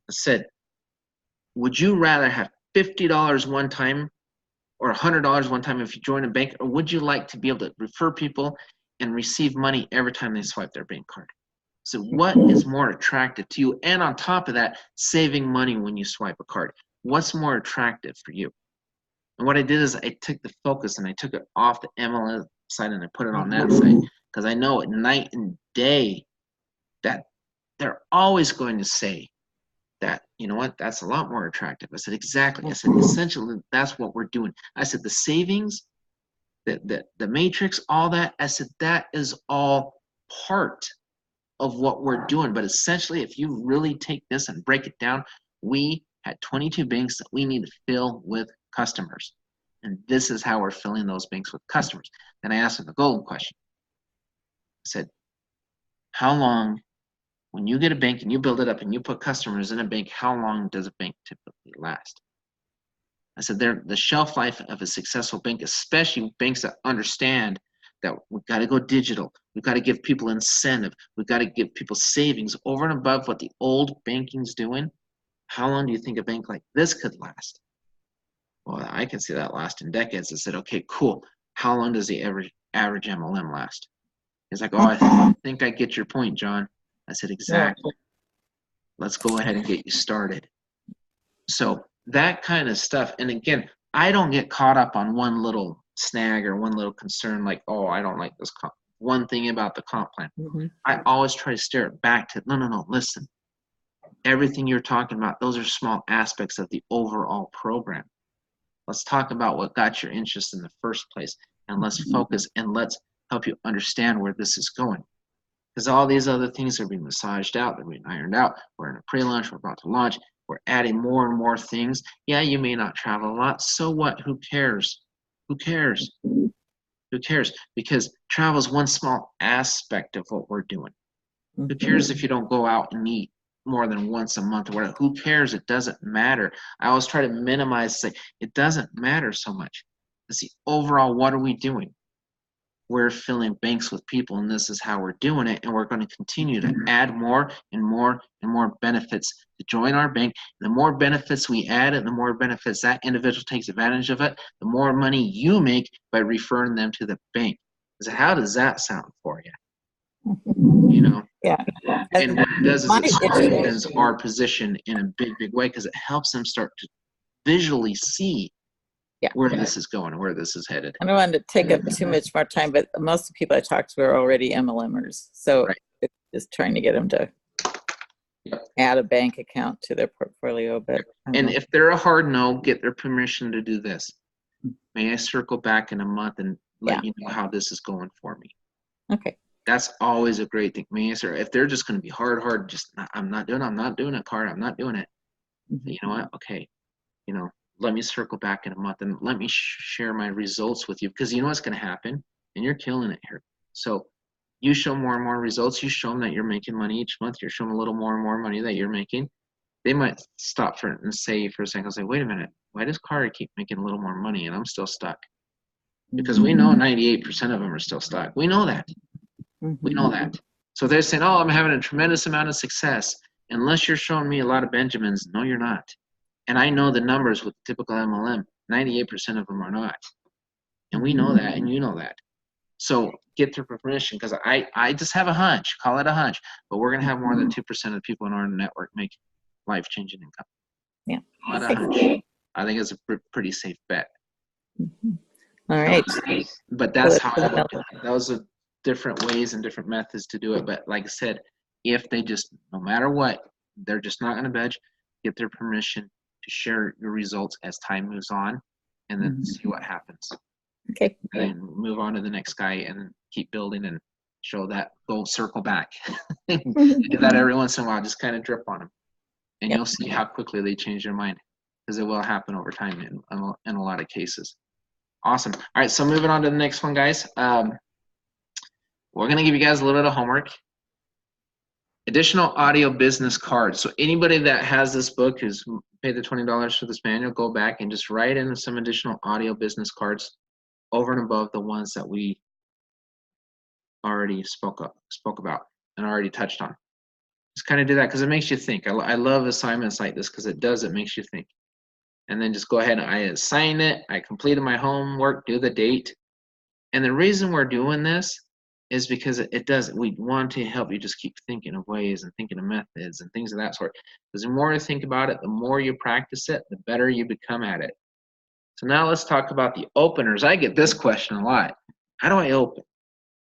[SPEAKER 1] I said, would you rather have $50 one time or $100 one time if you join a bank, or would you like to be able to refer people and receive money every time they swipe their bank card? So what is more attractive to you? And on top of that, saving money when you swipe a card. What's more attractive for you? And what I did is I took the focus and I took it off the MLM side and I put it on that side, because I know at night and day that they're always going to say that, you know what, that's a lot more attractive. I said, exactly. I said, essentially, that's what we're doing. I said, the savings, the matrix, all that, I said, that is all part of what we're doing. But essentially, if you really take this and break it down, we had 22 banks that we need to fill with customers. And this is how we're filling those banks with customers. Then I asked them the golden question. I said, how long, when you get a bank and you build it up and you put customers in a bank, how long does a bank typically last? I said, the shelf life of a successful bank, especially banks that understand that we've got to go digital, we've got to give people incentive, we've got to give people savings over and above what the old banking's doing. How long do you think a bank like this could last? Well, I can see that lasting decades. I said, okay, cool. How long does the average MLM last? He's like, oh, I think I get your point, John. I said, exactly. Let's go ahead and get you started. So that kind of stuff. And again, I don't get caught up on one little snag or one little concern like, oh, I don't like this one thing about the comp plan. I always try to steer it back to, no, listen. Everything you're talking about, those are small aspects of the overall program. Let's talk about what got your interest in the first place, and let's focus and let's help you understand where this is going. Because all these other things are being massaged out, they're being ironed out. We're in a pre-launch, we're about to launch, we're adding more and more things. Yeah, you may not travel a lot. So what? Who cares? Who cares? Who cares? Because travel is one small aspect of what we're doing. Who cares if you don't go out and eat more than once a month or whatever? Who cares? It doesn't matter. I always try to minimize, say, it doesn't matter so much. It's the overall, what are we doing? we're filling banks with people, and this is how we're doing it, and we're going to continue to add more and more and more benefits to join our bank. The more benefits we add and the more benefits that individual takes advantage of it, the more money you make by referring them to the bank. So how does that sound for you? You know,
[SPEAKER 5] Yeah.
[SPEAKER 1] and what it does is
[SPEAKER 5] My
[SPEAKER 1] it strengthens our position in a big, big way, because it helps them start to visually see where this is going and where this is headed.
[SPEAKER 5] I don't want to take up too much more time, but most of the people I talk to are already MLMers. So
[SPEAKER 1] Right.
[SPEAKER 5] it's just trying to get them to add a bank account to their portfolio. But
[SPEAKER 1] And if they're a hard no, get their permission to do this. May I circle back in a month and let you know how this is going for me?
[SPEAKER 5] okay.
[SPEAKER 1] That's always a great thing. May I, sir? If they're just going to be hard, just I'm not doing it, Card. I'm not doing it. You know what? Okay. You know, let me circle back in a month and let me share my results with you, because you know what's going to happen, and you're killing it here. So you show more and more results. You show them that you're making money each month. You're showing a little more and more money that you're making. They might stop for it and say for a second, say, wait a minute, why does Card keep making a little more money and I'm still stuck? Because we know 98% of them are still stuck. We know that. We know that. So they're saying, oh, I'm having a tremendous amount of success. Unless you're showing me a lot of Benjamins, no, you're not. And I know the numbers with typical MLM, 98% of them are not. And we know that, and you know that. So get their permission, because I just have a hunch, call it a hunch, but we're going to have more than 2% of the people in our network make life-changing income.
[SPEAKER 5] Yeah.
[SPEAKER 1] Call it a hunch. I think it's a pretty safe bet.
[SPEAKER 5] All right.
[SPEAKER 1] But that's how I look at it. Those are different ways and different methods to do it. But like I said, if they just, no matter what, they're just not going to budge, get their permission to share your results as time moves on, and then see what happens.
[SPEAKER 5] Okay.
[SPEAKER 1] And then move on to the next guy and keep building and show that, go circle back. Do that every once in a while, just kind of drip on them. And you'll see how quickly they change their mind, because it will happen over time in a lot of cases. Awesome. All right, so moving on to the next one, guys. We're going to give you guys a little bit of homework. Additional audio business cards. So anybody that has this book, who's paid the $20 for this manual, go back and just write in some additional audio business cards over and above the ones that we already spoke about and already touched on. Just kind of do that, because it makes you think. I love assignments like this, because it makes you think. And then just go ahead and I assign it. I completed my homework, do the date. And the reason we're doing this is because we want to help you just keep thinking of ways and thinking of methods and things of that sort. Because the more you think about it, the more you practice it, the better you become at it. So now let's talk about the openers. I get this question a lot. How do I open?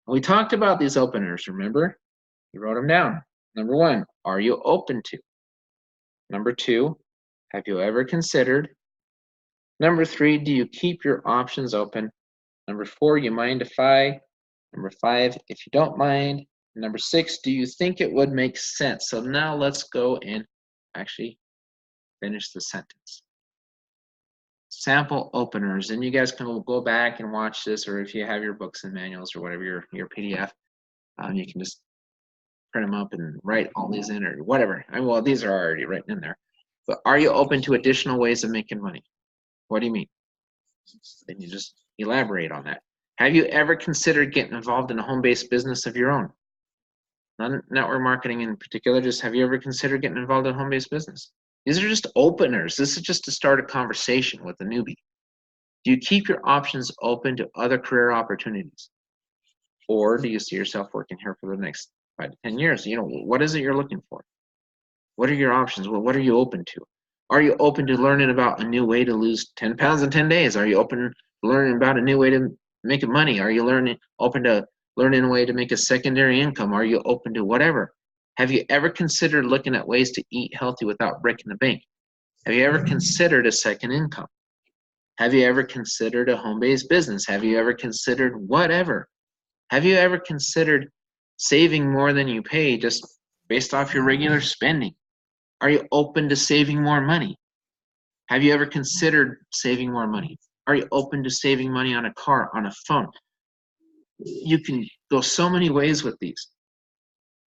[SPEAKER 1] We talked about these openers, remember? You wrote them down. Number 1, are you open to? Number 2, have you ever considered? Number 3, do you keep your options open? Number 4, you mind if I? Number 5, if you don't mind. Number 6, do you think it would make sense? So now let's go and actually finish the sentence. Sample openers, and you guys can go back and watch this, or if you have your books and manuals or whatever, your PDF, you can just print them up and write all these in, or whatever. Well, these are already written in there. But are you open to additional ways of making money? What do you mean? Then you just elaborate on that. Have you ever considered getting involved in a home-based business of your own? Not network marketing in particular, just have you ever considered getting involved in a home-based business? These are just openers. This is just to start a conversation with a newbie. Do you keep your options open to other career opportunities? Or do you see yourself working here for the next 5 to 10 years? You know, what is it you're looking for? What are your options? What are you open to? Are you open to learning about a new way to lose 10 pounds in 10 days? Are you open to learning about a new way to make money? Are you open to learning a way to make a secondary income? Are you open to whatever? Have you ever considered looking at ways to eat healthy without breaking the bank? Have you ever considered a second income? Have you ever considered a home-based business? Have you ever considered whatever? Have you ever considered saving more than you pay just based off your regular spending? Are you open to saving more money? Have you ever considered saving more money? Are you open to saving money on a car, on a phone? You can go so many ways with these.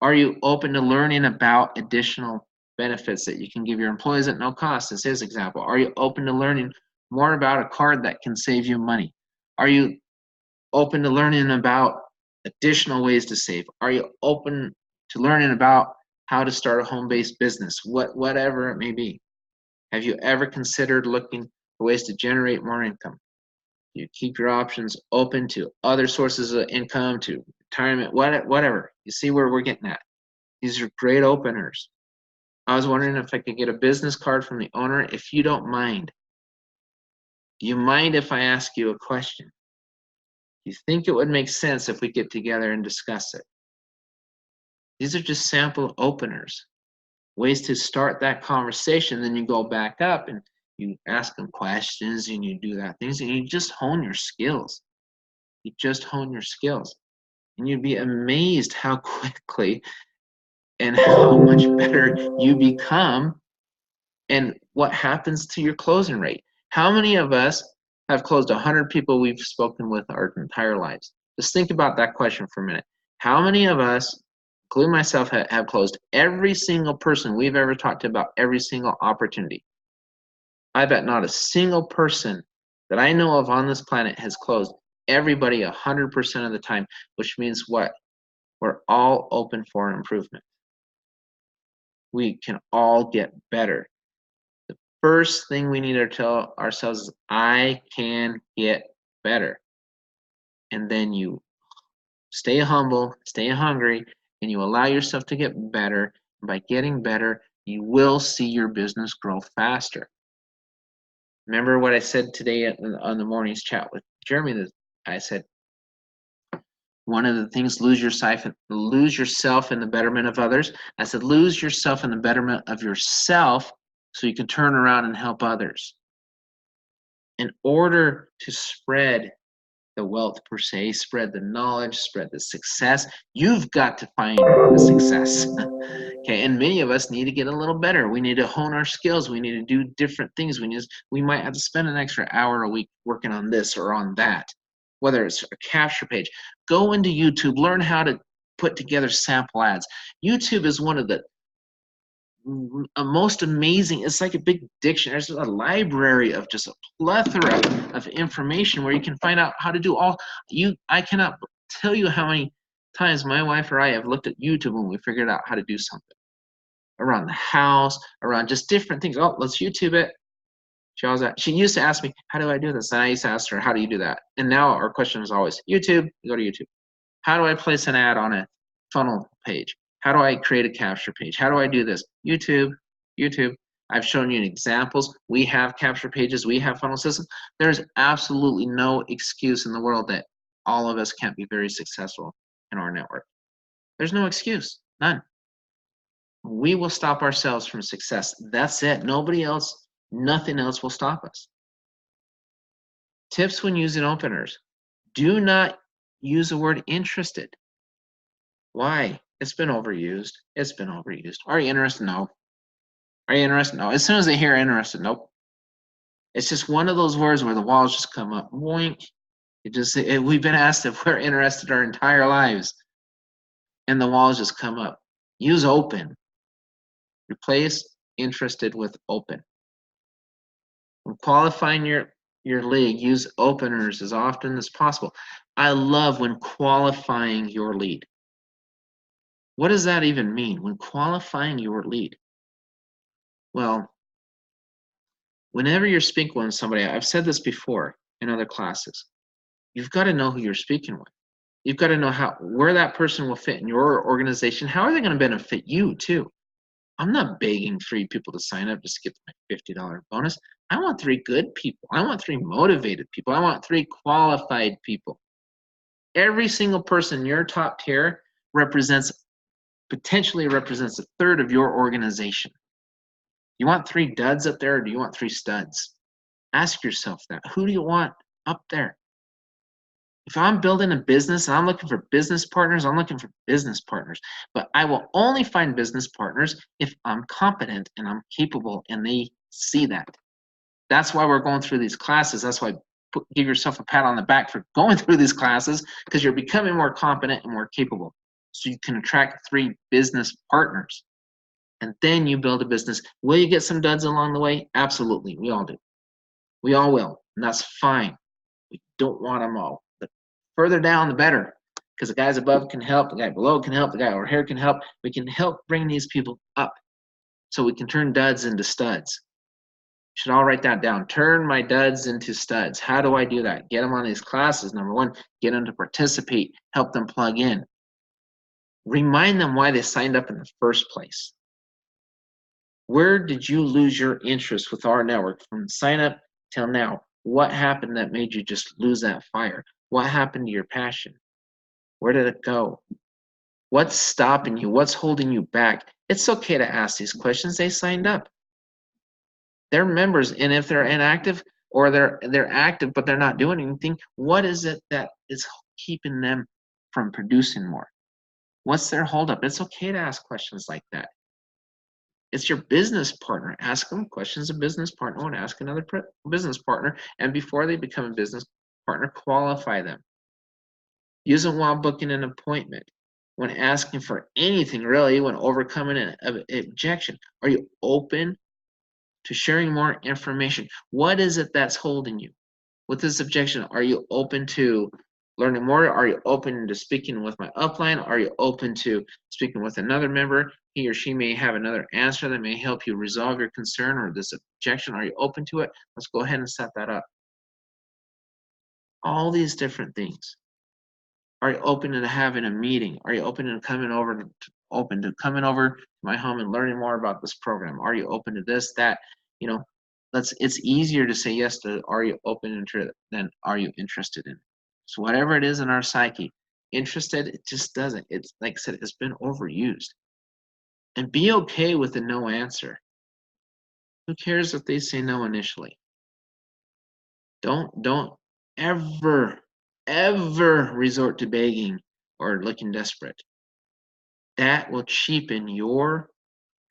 [SPEAKER 1] Are you open to learning about additional benefits that you can give your employees at no cost, as his example? Are you open to learning more about a card that can save you money? Are you open to learning about additional ways to save? Are you open to learning about how to start a home-based business, whatever it may be? Have you ever considered looking for ways to generate more income? Do you keep your options open to other sources of income, to retirement, whatever? You see where we're getting at? These are great openers. I was wondering if I could get a business card from the owner, if you don't mind. Do you mind if I ask you a question? Do you think it would make sense if we get together and discuss it? These are just sample openers, ways to start that conversation. Then you go back up and you ask them questions and you do that things and you just hone your skills. You just hone your skills. And you'd be amazed how quickly and how much better you become and what happens to your closing rate. How many of us have closed 100 people we've spoken with our entire lives? Just think about that question for a minute. How many of us, including myself, have closed every single person we've ever talked to about every single opportunity? I bet not a single person that I know of on this planet has closed everybody 100% of the time, which means what? We're all open for improvement. We can all get better. The first thing we need to tell ourselves is, I can get better. And then you stay humble, stay hungry, and you allow yourself to get better. And by getting better, you will see your business grow faster. Remember what I said today on the morning's chat with Jeremy? I said, one of the things, lose yourself in the betterment of others. I said, lose yourself in the betterment of yourself so you can turn around and help others. In order to spread the wealth per se, spread the knowledge, spread the success, you've got to find the success. Okay, and many of us need to get a little better. We need to hone our skills. We need to do different things. We might have to spend an extra hour a week working on this or on that. Whether it's a capture page, go into YouTube, learn how to put together sample ads. YouTube is one of the most amazing, it's like a big dictionary. There's a library of just a plethora of information where you can find out how to do I cannot tell you how many times my wife or I have looked at YouTube when we figured out how to do something around the house, around just different things. Oh, let's YouTube it. She used to ask me, how do I do this? And I used to ask her, how do you do that? And now our question is always, YouTube, go to YouTube. How do I place an ad on a funnel page? How do I create a capture page? How do I do this? YouTube. I've shown you examples. We have capture pages. We have funnel systems. There's absolutely no excuse in the world that all of us can't be very successful in our network. There's no excuse, none. We will stop ourselves from success. That's it. Nobody else. Nothing else will stop us. Tips when using openers. Do not use the word interested. Why? It's been overused. It's been overused. Are you interested? No. Are you interested? No. As soon as they hear interested, nope. It's just one of those words where the walls just come up. Boink. We've been asked if we're interested our entire lives. And the walls just come up. Use open. Replace interested with open. When qualifying your lead, use openers as often as possible. I love when qualifying your lead. What does that even mean, when qualifying your lead? Well, whenever you're speaking with somebody, I've said this before in other classes, you've got to know who you're speaking with. You've got to know where that person will fit in your organization. How are they going to benefit you too? I'm not begging 3 people to sign up just to get my $50 bonus. I want 3 good people. I want 3 motivated people. I want 3 qualified people. Every single person in your top tier potentially represents a third of your organization. You want 3 duds up there, or do you want 3 studs? Ask yourself that. Who do you want up there? If I'm building a business and I'm looking for business partners, I'm looking for business partners. But I will only find business partners if I'm competent and I'm capable and they see that. That's why we're going through these classes. That's why give yourself a pat on the back for going through these classes, because you're becoming more competent and more capable. So you can attract 3 business partners. And then you build a business. Will you get some duds along the way? Absolutely. We all do. We all will. And that's fine. We don't want them all. The Further down, the better. Because the guys above can help, the guy below can help, the guy over here can help. We can help bring these people up so we can turn duds into studs. You should all write that down. Turn my duds into studs. How do I do that? Get them on these classes. Number one, get them to participate, help them plug in. Remind them why they signed up in the first place. Where did you lose your interest with our network from sign up till now? What happened that made you just lose that fire? What happened to your passion? Where did it go? What's stopping you? What's holding you back? It's okay to ask these questions. They signed up. They're members, and if they're inactive or they're active but they're not doing anything, what is it that is keeping them from producing more? What's their holdup? It's okay to ask questions like that. It's your business partner. Ask them questions a business partner would ask another business partner, and before they become a business partner, qualify them. Use them while booking an appointment. When asking for anything, really, when overcoming an objection, are you open to sharing more information? What is it that's holding you? With this objection, are you open to learning more? Are you open to speaking with my upline? Are you open to speaking with another member? He or she may have another answer that may help you resolve your concern or this objection. Are you open to it? Let's go ahead and set that up. All these different things. Are you open to having a meeting? Are you open to coming over to my home and learning more about this program? Are you open to this, that? You know, it's easier to say yes to are you open to than are you interested in? So whatever it is in our psyche, interested, it just doesn't. It's like I said, it's been overused. And be okay with a no answer. Who cares if they say no initially? Don't ever resort to begging or looking desperate. That will cheapen your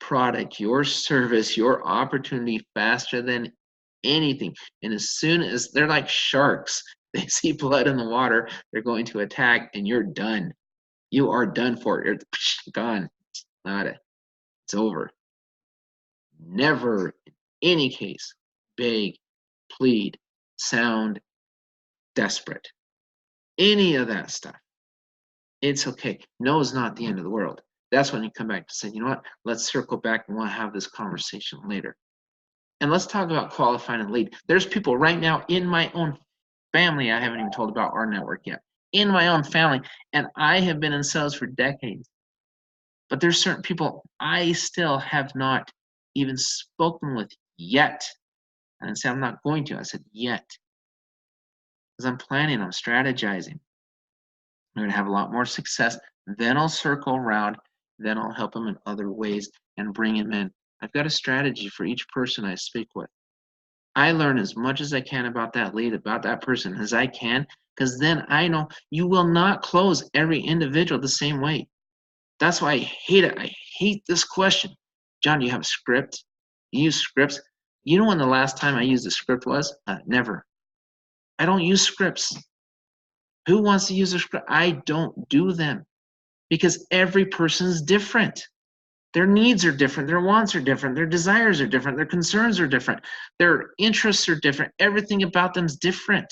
[SPEAKER 1] product, your service, your opportunity faster than anything. And as soon as they're like sharks, they see blood in the water, they're going to attack, and you're done. You are done for. You're gone. It's over. Never, in any case, beg, plead, sound desperate. Any of that stuff. It's okay. No is not the end of the world. That's when you come back to say, you know what, let's circle back and we'll have this conversation later. And let's talk about qualifying a lead. There's people right now in my own family I haven't even told about our network yet. In my own family. And I have been in sales for decades. But there's certain people I still have not even spoken with yet. I didn't say I'm not going to. I said yet. Because I'm planning, I'm strategizing. I'm going to have a lot more success. Then I'll circle around. Then I'll help them in other ways and bring them in. I've got a strategy for each person I speak with. I learn as much as I can about that lead, about that person as I can, because then I know you will not close every individual the same way. That's why I hate it. I hate this question. John, do you have a script? You use scripts? You know when the last time I used a script was? Never. I don't use scripts. Who wants to use a script? I don't do them because every person is different. Their needs are different. Their wants are different. Their desires are different. Their concerns are different. Their interests are different. Everything about them is different.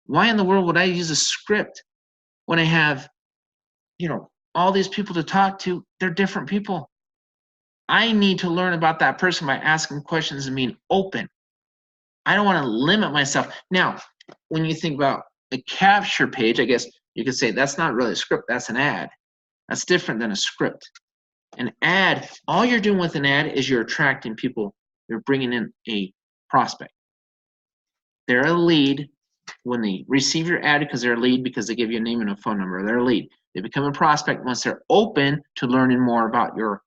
[SPEAKER 1] Why in the world would I use a script when I have, all these people to talk to? They're different people. I need to learn about that person by asking questions and being open. I don't want to limit myself. Now, when you think about a capture page, I guess you could say that's not really a script, that's an ad. That's different than a script. An ad, all you're doing with an ad is you're attracting people. You're bringing in a prospect. They're a lead when they receive your ad because they're a lead because they give you a name and a phone number. They're a lead. They become a prospect once they're open to learning more about your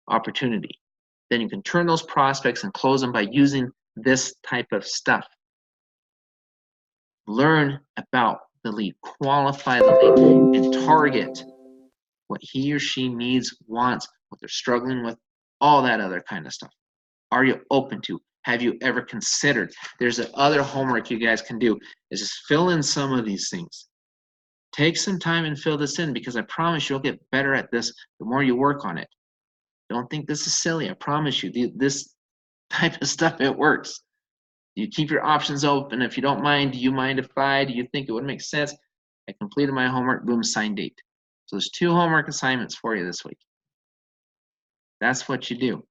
[SPEAKER 1] opportunity. Then you can turn those prospects and close them by using this type of stuff. Learn about the lead, qualify the lead, and target what he or she needs, wants, what they're struggling with, all that other kind of stuff. Are you open to? Have you ever considered? There's other homework you guys can do is just fill in some of these things. Take some time and fill this in because I promise you'll get better at this the more you work on it. Don't think this is silly. I promise you, this type of stuff, it works. You keep your options open. If you don't mind, do you mind if I? Do you think it would make sense? I completed my homework, boom, sign date. So there's 2 homework assignments for you this week. That's what you do.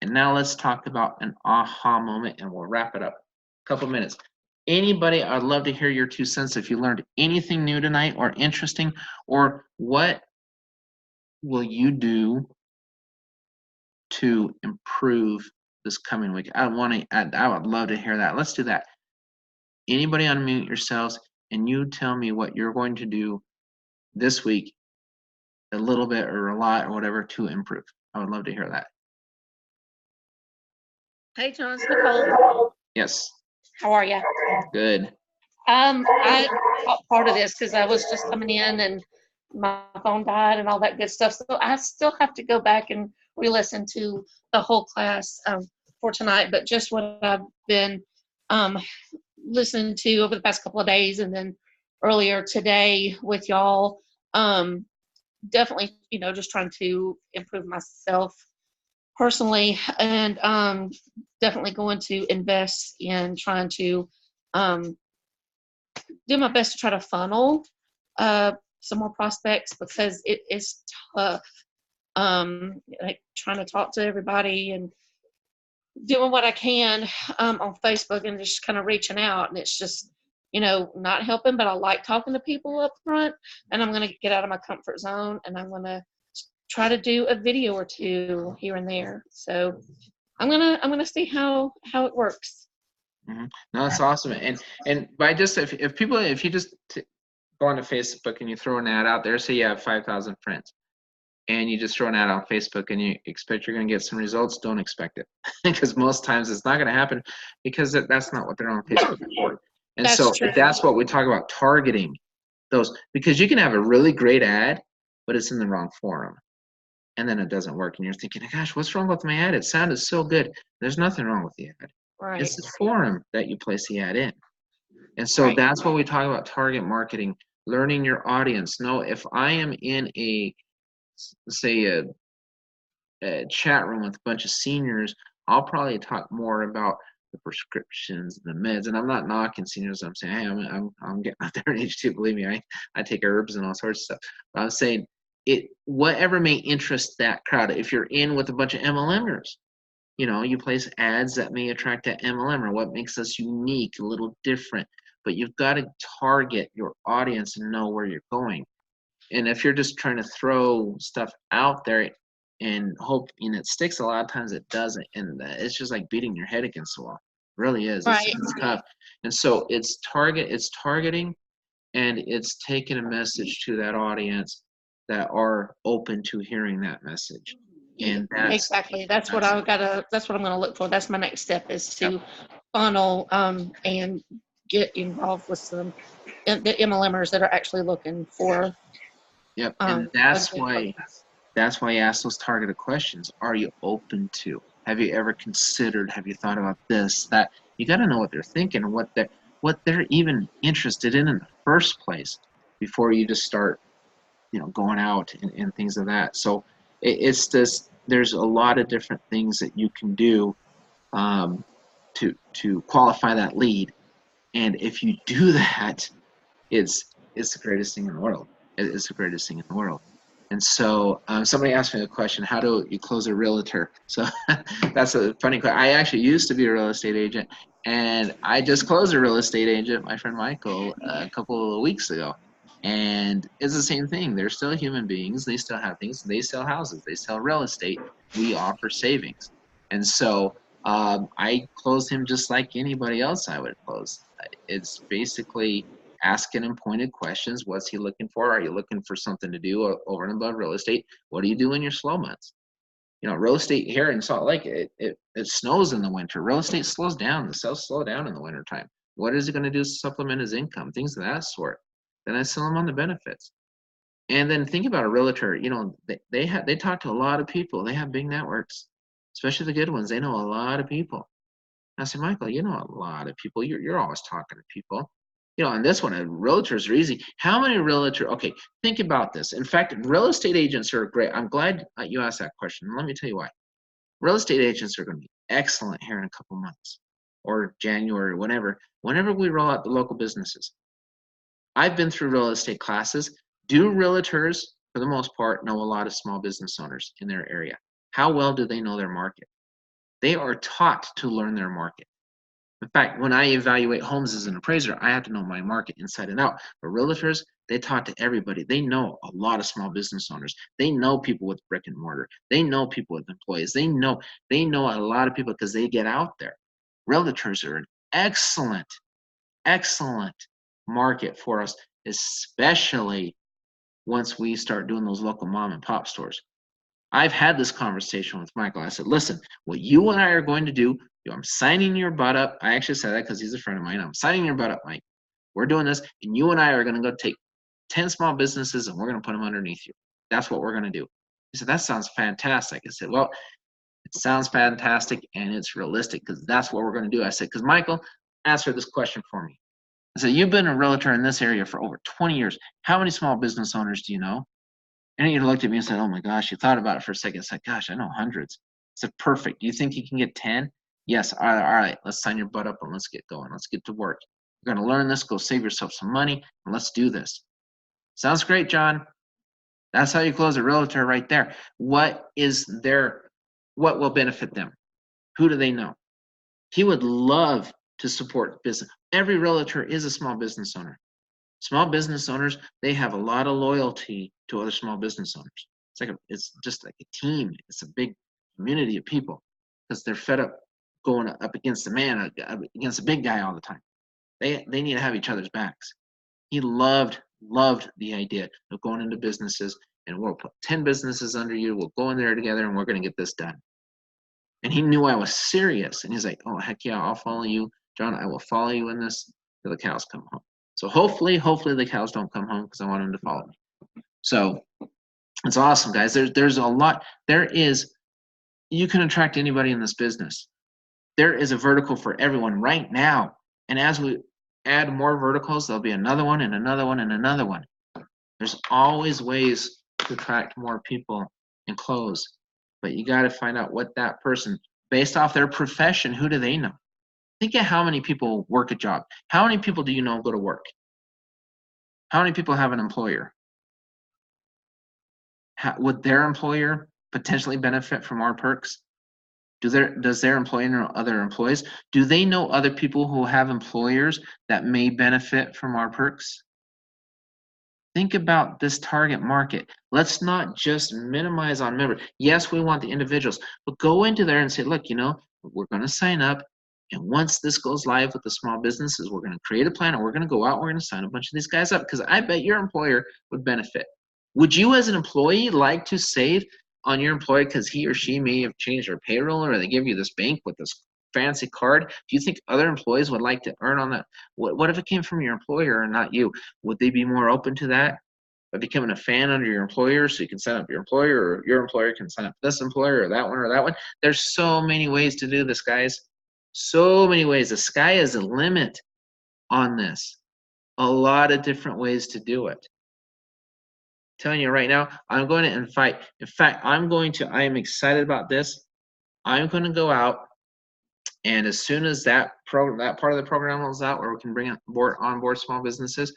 [SPEAKER 1] And now let's talk about an aha moment, and we'll wrap it up. A couple minutes. Anybody, I'd love to hear your 2 cents if you learned anything new tonight or interesting, or what will you do to improve this coming week? I would love to hear that. Let's do that. Anybody unmute yourselves and you tell me what you're going to do this week, a little bit or a lot or whatever, to improve. I would love to hear that.
[SPEAKER 4] Hey, John, it's Nicole.
[SPEAKER 1] Yes.
[SPEAKER 4] How are you?
[SPEAKER 1] Good.
[SPEAKER 4] I caught part of this because I was just coming in and my phone died and all that good stuff. So I still have to go back and re-listen to the whole class for tonight. But just what I've been listening to over the past couple of days, and then earlier today with y'all, definitely, just trying to improve myself personally, and definitely going to invest in trying to do my best to try to funnel some more prospects, because it is tough, like trying to talk to everybody and doing what I can on Facebook and just kind of reaching out, and it's just not helping. But I like talking to people up front, and I'm going to get out of my comfort zone, and I'm going to try to do a video or 2 here and there. So I'm gonna see how it works.
[SPEAKER 1] Mm-hmm. No, that's awesome. And by just if you just go onto Facebook and you throw an ad out there, say you have 5,000 friends, and you just throw an ad on Facebook and you expect you're going to get some results, don't expect it, because most times it's not going to happen, because that's not what they're on Facebook for. And
[SPEAKER 4] That's
[SPEAKER 1] so
[SPEAKER 4] true.
[SPEAKER 1] that's what we talk about, targeting those, because you can have a really great ad, but it's in the wrong forum, and then it doesn't work, and you're thinking, gosh, what's wrong with my ad? It sounded so good. There's nothing wrong with the ad.
[SPEAKER 4] Right.
[SPEAKER 1] It's the forum that you place the ad in. And so
[SPEAKER 4] Right.
[SPEAKER 1] that's what we talk about, target marketing, learning your audience. Know if I am in a chat room with a bunch of seniors, I'll probably talk more about the prescriptions, the meds, and I'm not knocking seniors. I'm saying, hey, I'm getting out there in age too. Believe me, I take herbs and all sorts of stuff. But I'm saying whatever may interest that crowd. If you're in with a bunch of MLMers, you place ads that may attract that MLM, or what makes us unique, a little different. But you've got to target your audience and know where you're going. And if you're just trying to throw stuff out there and hope it sticks, a lot of times it doesn't. And it's just like beating your head against the wall. It really is.
[SPEAKER 4] Right.
[SPEAKER 1] It's tough. And so it's targeting, and it's taking a message to that audience that are open to hearing that message. And
[SPEAKER 4] Exactly. That's what I'm gonna look for. That's my next step, is to funnel and get involved with some the MLMers that are actually looking for.
[SPEAKER 1] Yep. And that's why you ask those targeted questions. Are you open to? Have you ever considered? Have you thought about this? That you got to know what they're thinking and what they're even interested in the first place before you just start, going out and things of that. So it's just, there's a lot of different things that you can do to qualify that lead. And if you do that, it's the greatest thing in the world. It's the greatest thing in the world. And so somebody asked me a question, how do you close a realtor? So that's a funny question. I actually used to be a real estate agent, and I just closed a real estate agent, my friend Michael, a couple of weeks ago. And it's the same thing. They're still human beings. They still have things. They sell houses. They sell real estate. We offer savings. And so I closed him just like anybody else I would close. It's basically asking him pointed questions. What's he looking for? Are you looking for something to do over and above real estate? What do you do in your slow months? Real estate here in Salt Lake, it snows in the winter. Real estate slows down. The sales slow down in the wintertime. What is he going to do to supplement his income? Things of that sort. Then I sell him on the benefits. And then think about a realtor. They talk to a lot of people. They have big networks, especially the good ones. They know a lot of people. I said, Michael, you know a lot of people. You're always talking to people. On this one, realtors are easy. How many realtors? Okay, think about this. In fact, real estate agents are great. I'm glad you asked that question. Let me tell you why. Real estate agents are going to be excellent here in a couple months, or January, whenever we roll out the local businesses. I've been through real estate classes. Do realtors, for the most part, know a lot of small business owners in their area? How well do they know their market? They are taught to learn their market. In fact, when I evaluate homes as an appraiser, I have to know my market inside and out. But realtors, they talk to everybody. They know a lot of small business owners. They know people with brick and mortar. They know people with employees. They know a lot of people because they get out there. Realtors are an excellent market for us, especially once we start doing those local mom and pop stores. I've had this conversation with Michael. I said, listen, what you and I are going to do, I'm signing your butt up. I actually said that because he's a friend of mine. I'm signing your butt up, Mike. We're doing this, and you and I are going to go take 10 small businesses, and we're going to put them underneath you. That's what we're going to do. He said, that sounds fantastic. I said, well, it sounds fantastic, and it's realistic because that's what we're going to do. I said, because Michael, answer this question for me. I said, you've been a realtor in this area for over 20 years. How many small business owners do you know? And he looked at me and said, oh my gosh, he thought about it for a second. I said, gosh, I know hundreds. I said, perfect. Do you think you can get 10? Yes. All right. Let's sign your butt up and let's get going. Let's get to work. You're going to learn this. Go save yourself some money and let's do this. Sounds great, John. That's how you close a realtor right there. What will benefit them? Who do they know? He would love to support business. Every realtor is a small business owner. Small business owners, they have a lot of loyalty to other small business owners. It's just like a team. It's a big community of people because they're fed up going up against the man, against the big guy all the time. They need to have each other's backs. He loved the idea of going into businesses, and we'll put 10 businesses under you. We'll go in there together, and we're going to get this done. And he knew I was serious, and he's like, oh, heck yeah, I'll follow you, John. I will follow you in this till the cows come home. So hopefully the cows don't come home because I want them to follow me. So it's awesome, guys. There's a lot. You can attract anybody in this business. There is a vertical for everyone right now. And as we add more verticals, there'll be another one and another one and another one. There's always ways to attract more people and close. But you got to find out what that person, based off their profession, who do they know? Think of how many people work a job. How many people do you know go to work? How many people have an employer? Would their employer potentially benefit from our perks? Does their employer know other employees? Do they know other people who have employers that may benefit from our perks? Think about this target market. Let's not just minimize on members. Yes, we want the individuals, but go into there and say, look, we're going to sign up. And once this goes live with the small businesses, we're going to create a plan and we're going to go out, we're going to sign a bunch of these guys up because I bet your employer would benefit. Would you as an employee like to save on your employee because he or she may have changed their payroll or they give you this bank with this fancy card? Do you think other employees would like to earn on that? What if it came from your employer and not you? Would they be more open to that? By becoming a fan under your employer so you can sign up your employer or your employer can sign up this employer or that one or that one? There's so many ways to do this, guys. So many ways. The sky is the limit on this. A lot of different ways to do it. I'm telling you right now, I'm going to invite. In fact, I am excited about this. I'm going to go out, and as soon as that part of the program rolls out, where we can bring on board small businesses,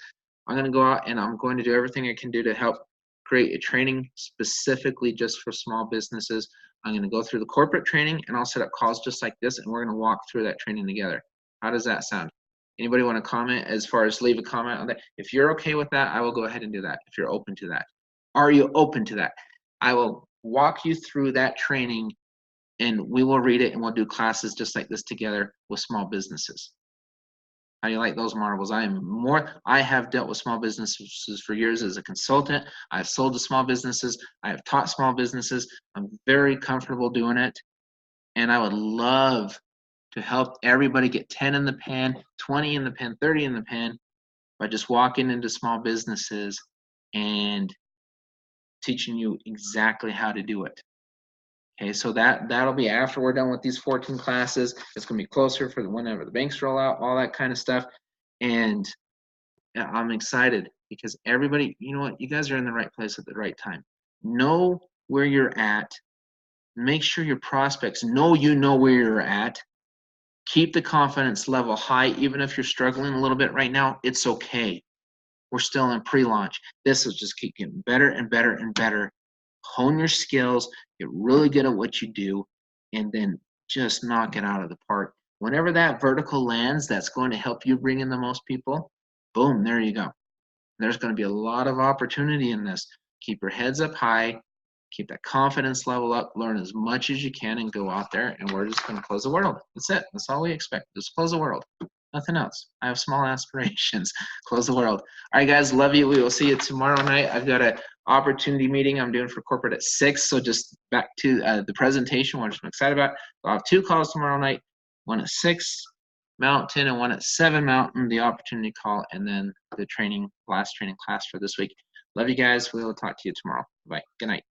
[SPEAKER 1] I'm going to go out and I'm going to do everything I can do to help create a training specifically just for small businesses. I'm going to go through the corporate training and I'll set up calls just like this and we're going to walk through that training together. How does that sound? Anybody want to comment as far as leave a comment on that? If you're okay with that, I will go ahead and do that. If you're open to that. Are you open to that? I will walk you through that training and we will read it and we'll do classes just like this together with small businesses. How do you like those marbles? I have dealt with small businesses for years as a consultant. I've sold to small businesses. I have taught small businesses. I'm very comfortable doing it. And I would love to help everybody get 10 in the pan, 20 in the pan, 30 in the pan by just walking into small businesses and teaching you exactly how to do it. Okay, so that'll be after we're done with these 14 classes. It's going to be closer for whenever the banks roll out, all that kind of stuff. And I'm excited because everybody, you know what, you guys are in the right place at the right time. Know where you're at. Make sure your prospects know you know where you're at. Keep the confidence level high. Even if you're struggling a little bit right now, it's okay. We're still in pre-launch. This will just keep getting better and better and better. Hone your skills, get really good at what you do, and then just knock it out of the park. Whenever that vertical lands, that's going to help you bring in the most people. Boom, there you go. There's going to be a lot of opportunity in this. Keep your heads up high, keep that confidence level up, learn as much as you can, and go out there, and we're just going to close the world. That's it. That's all we expect. Just close the world. Nothing else. I have small aspirations. Close the world. All right, guys, love you. We will see you tomorrow night. I've got an opportunity meeting I'm doing for corporate at 6, so just back to the presentation, which I'm excited about. I'll have 2 calls tomorrow night, one at 6 Mountain and one at 7 Mountain, the opportunity call, and then the last training class for this week. Love you guys. We will talk to you tomorrow. Bye. Good night.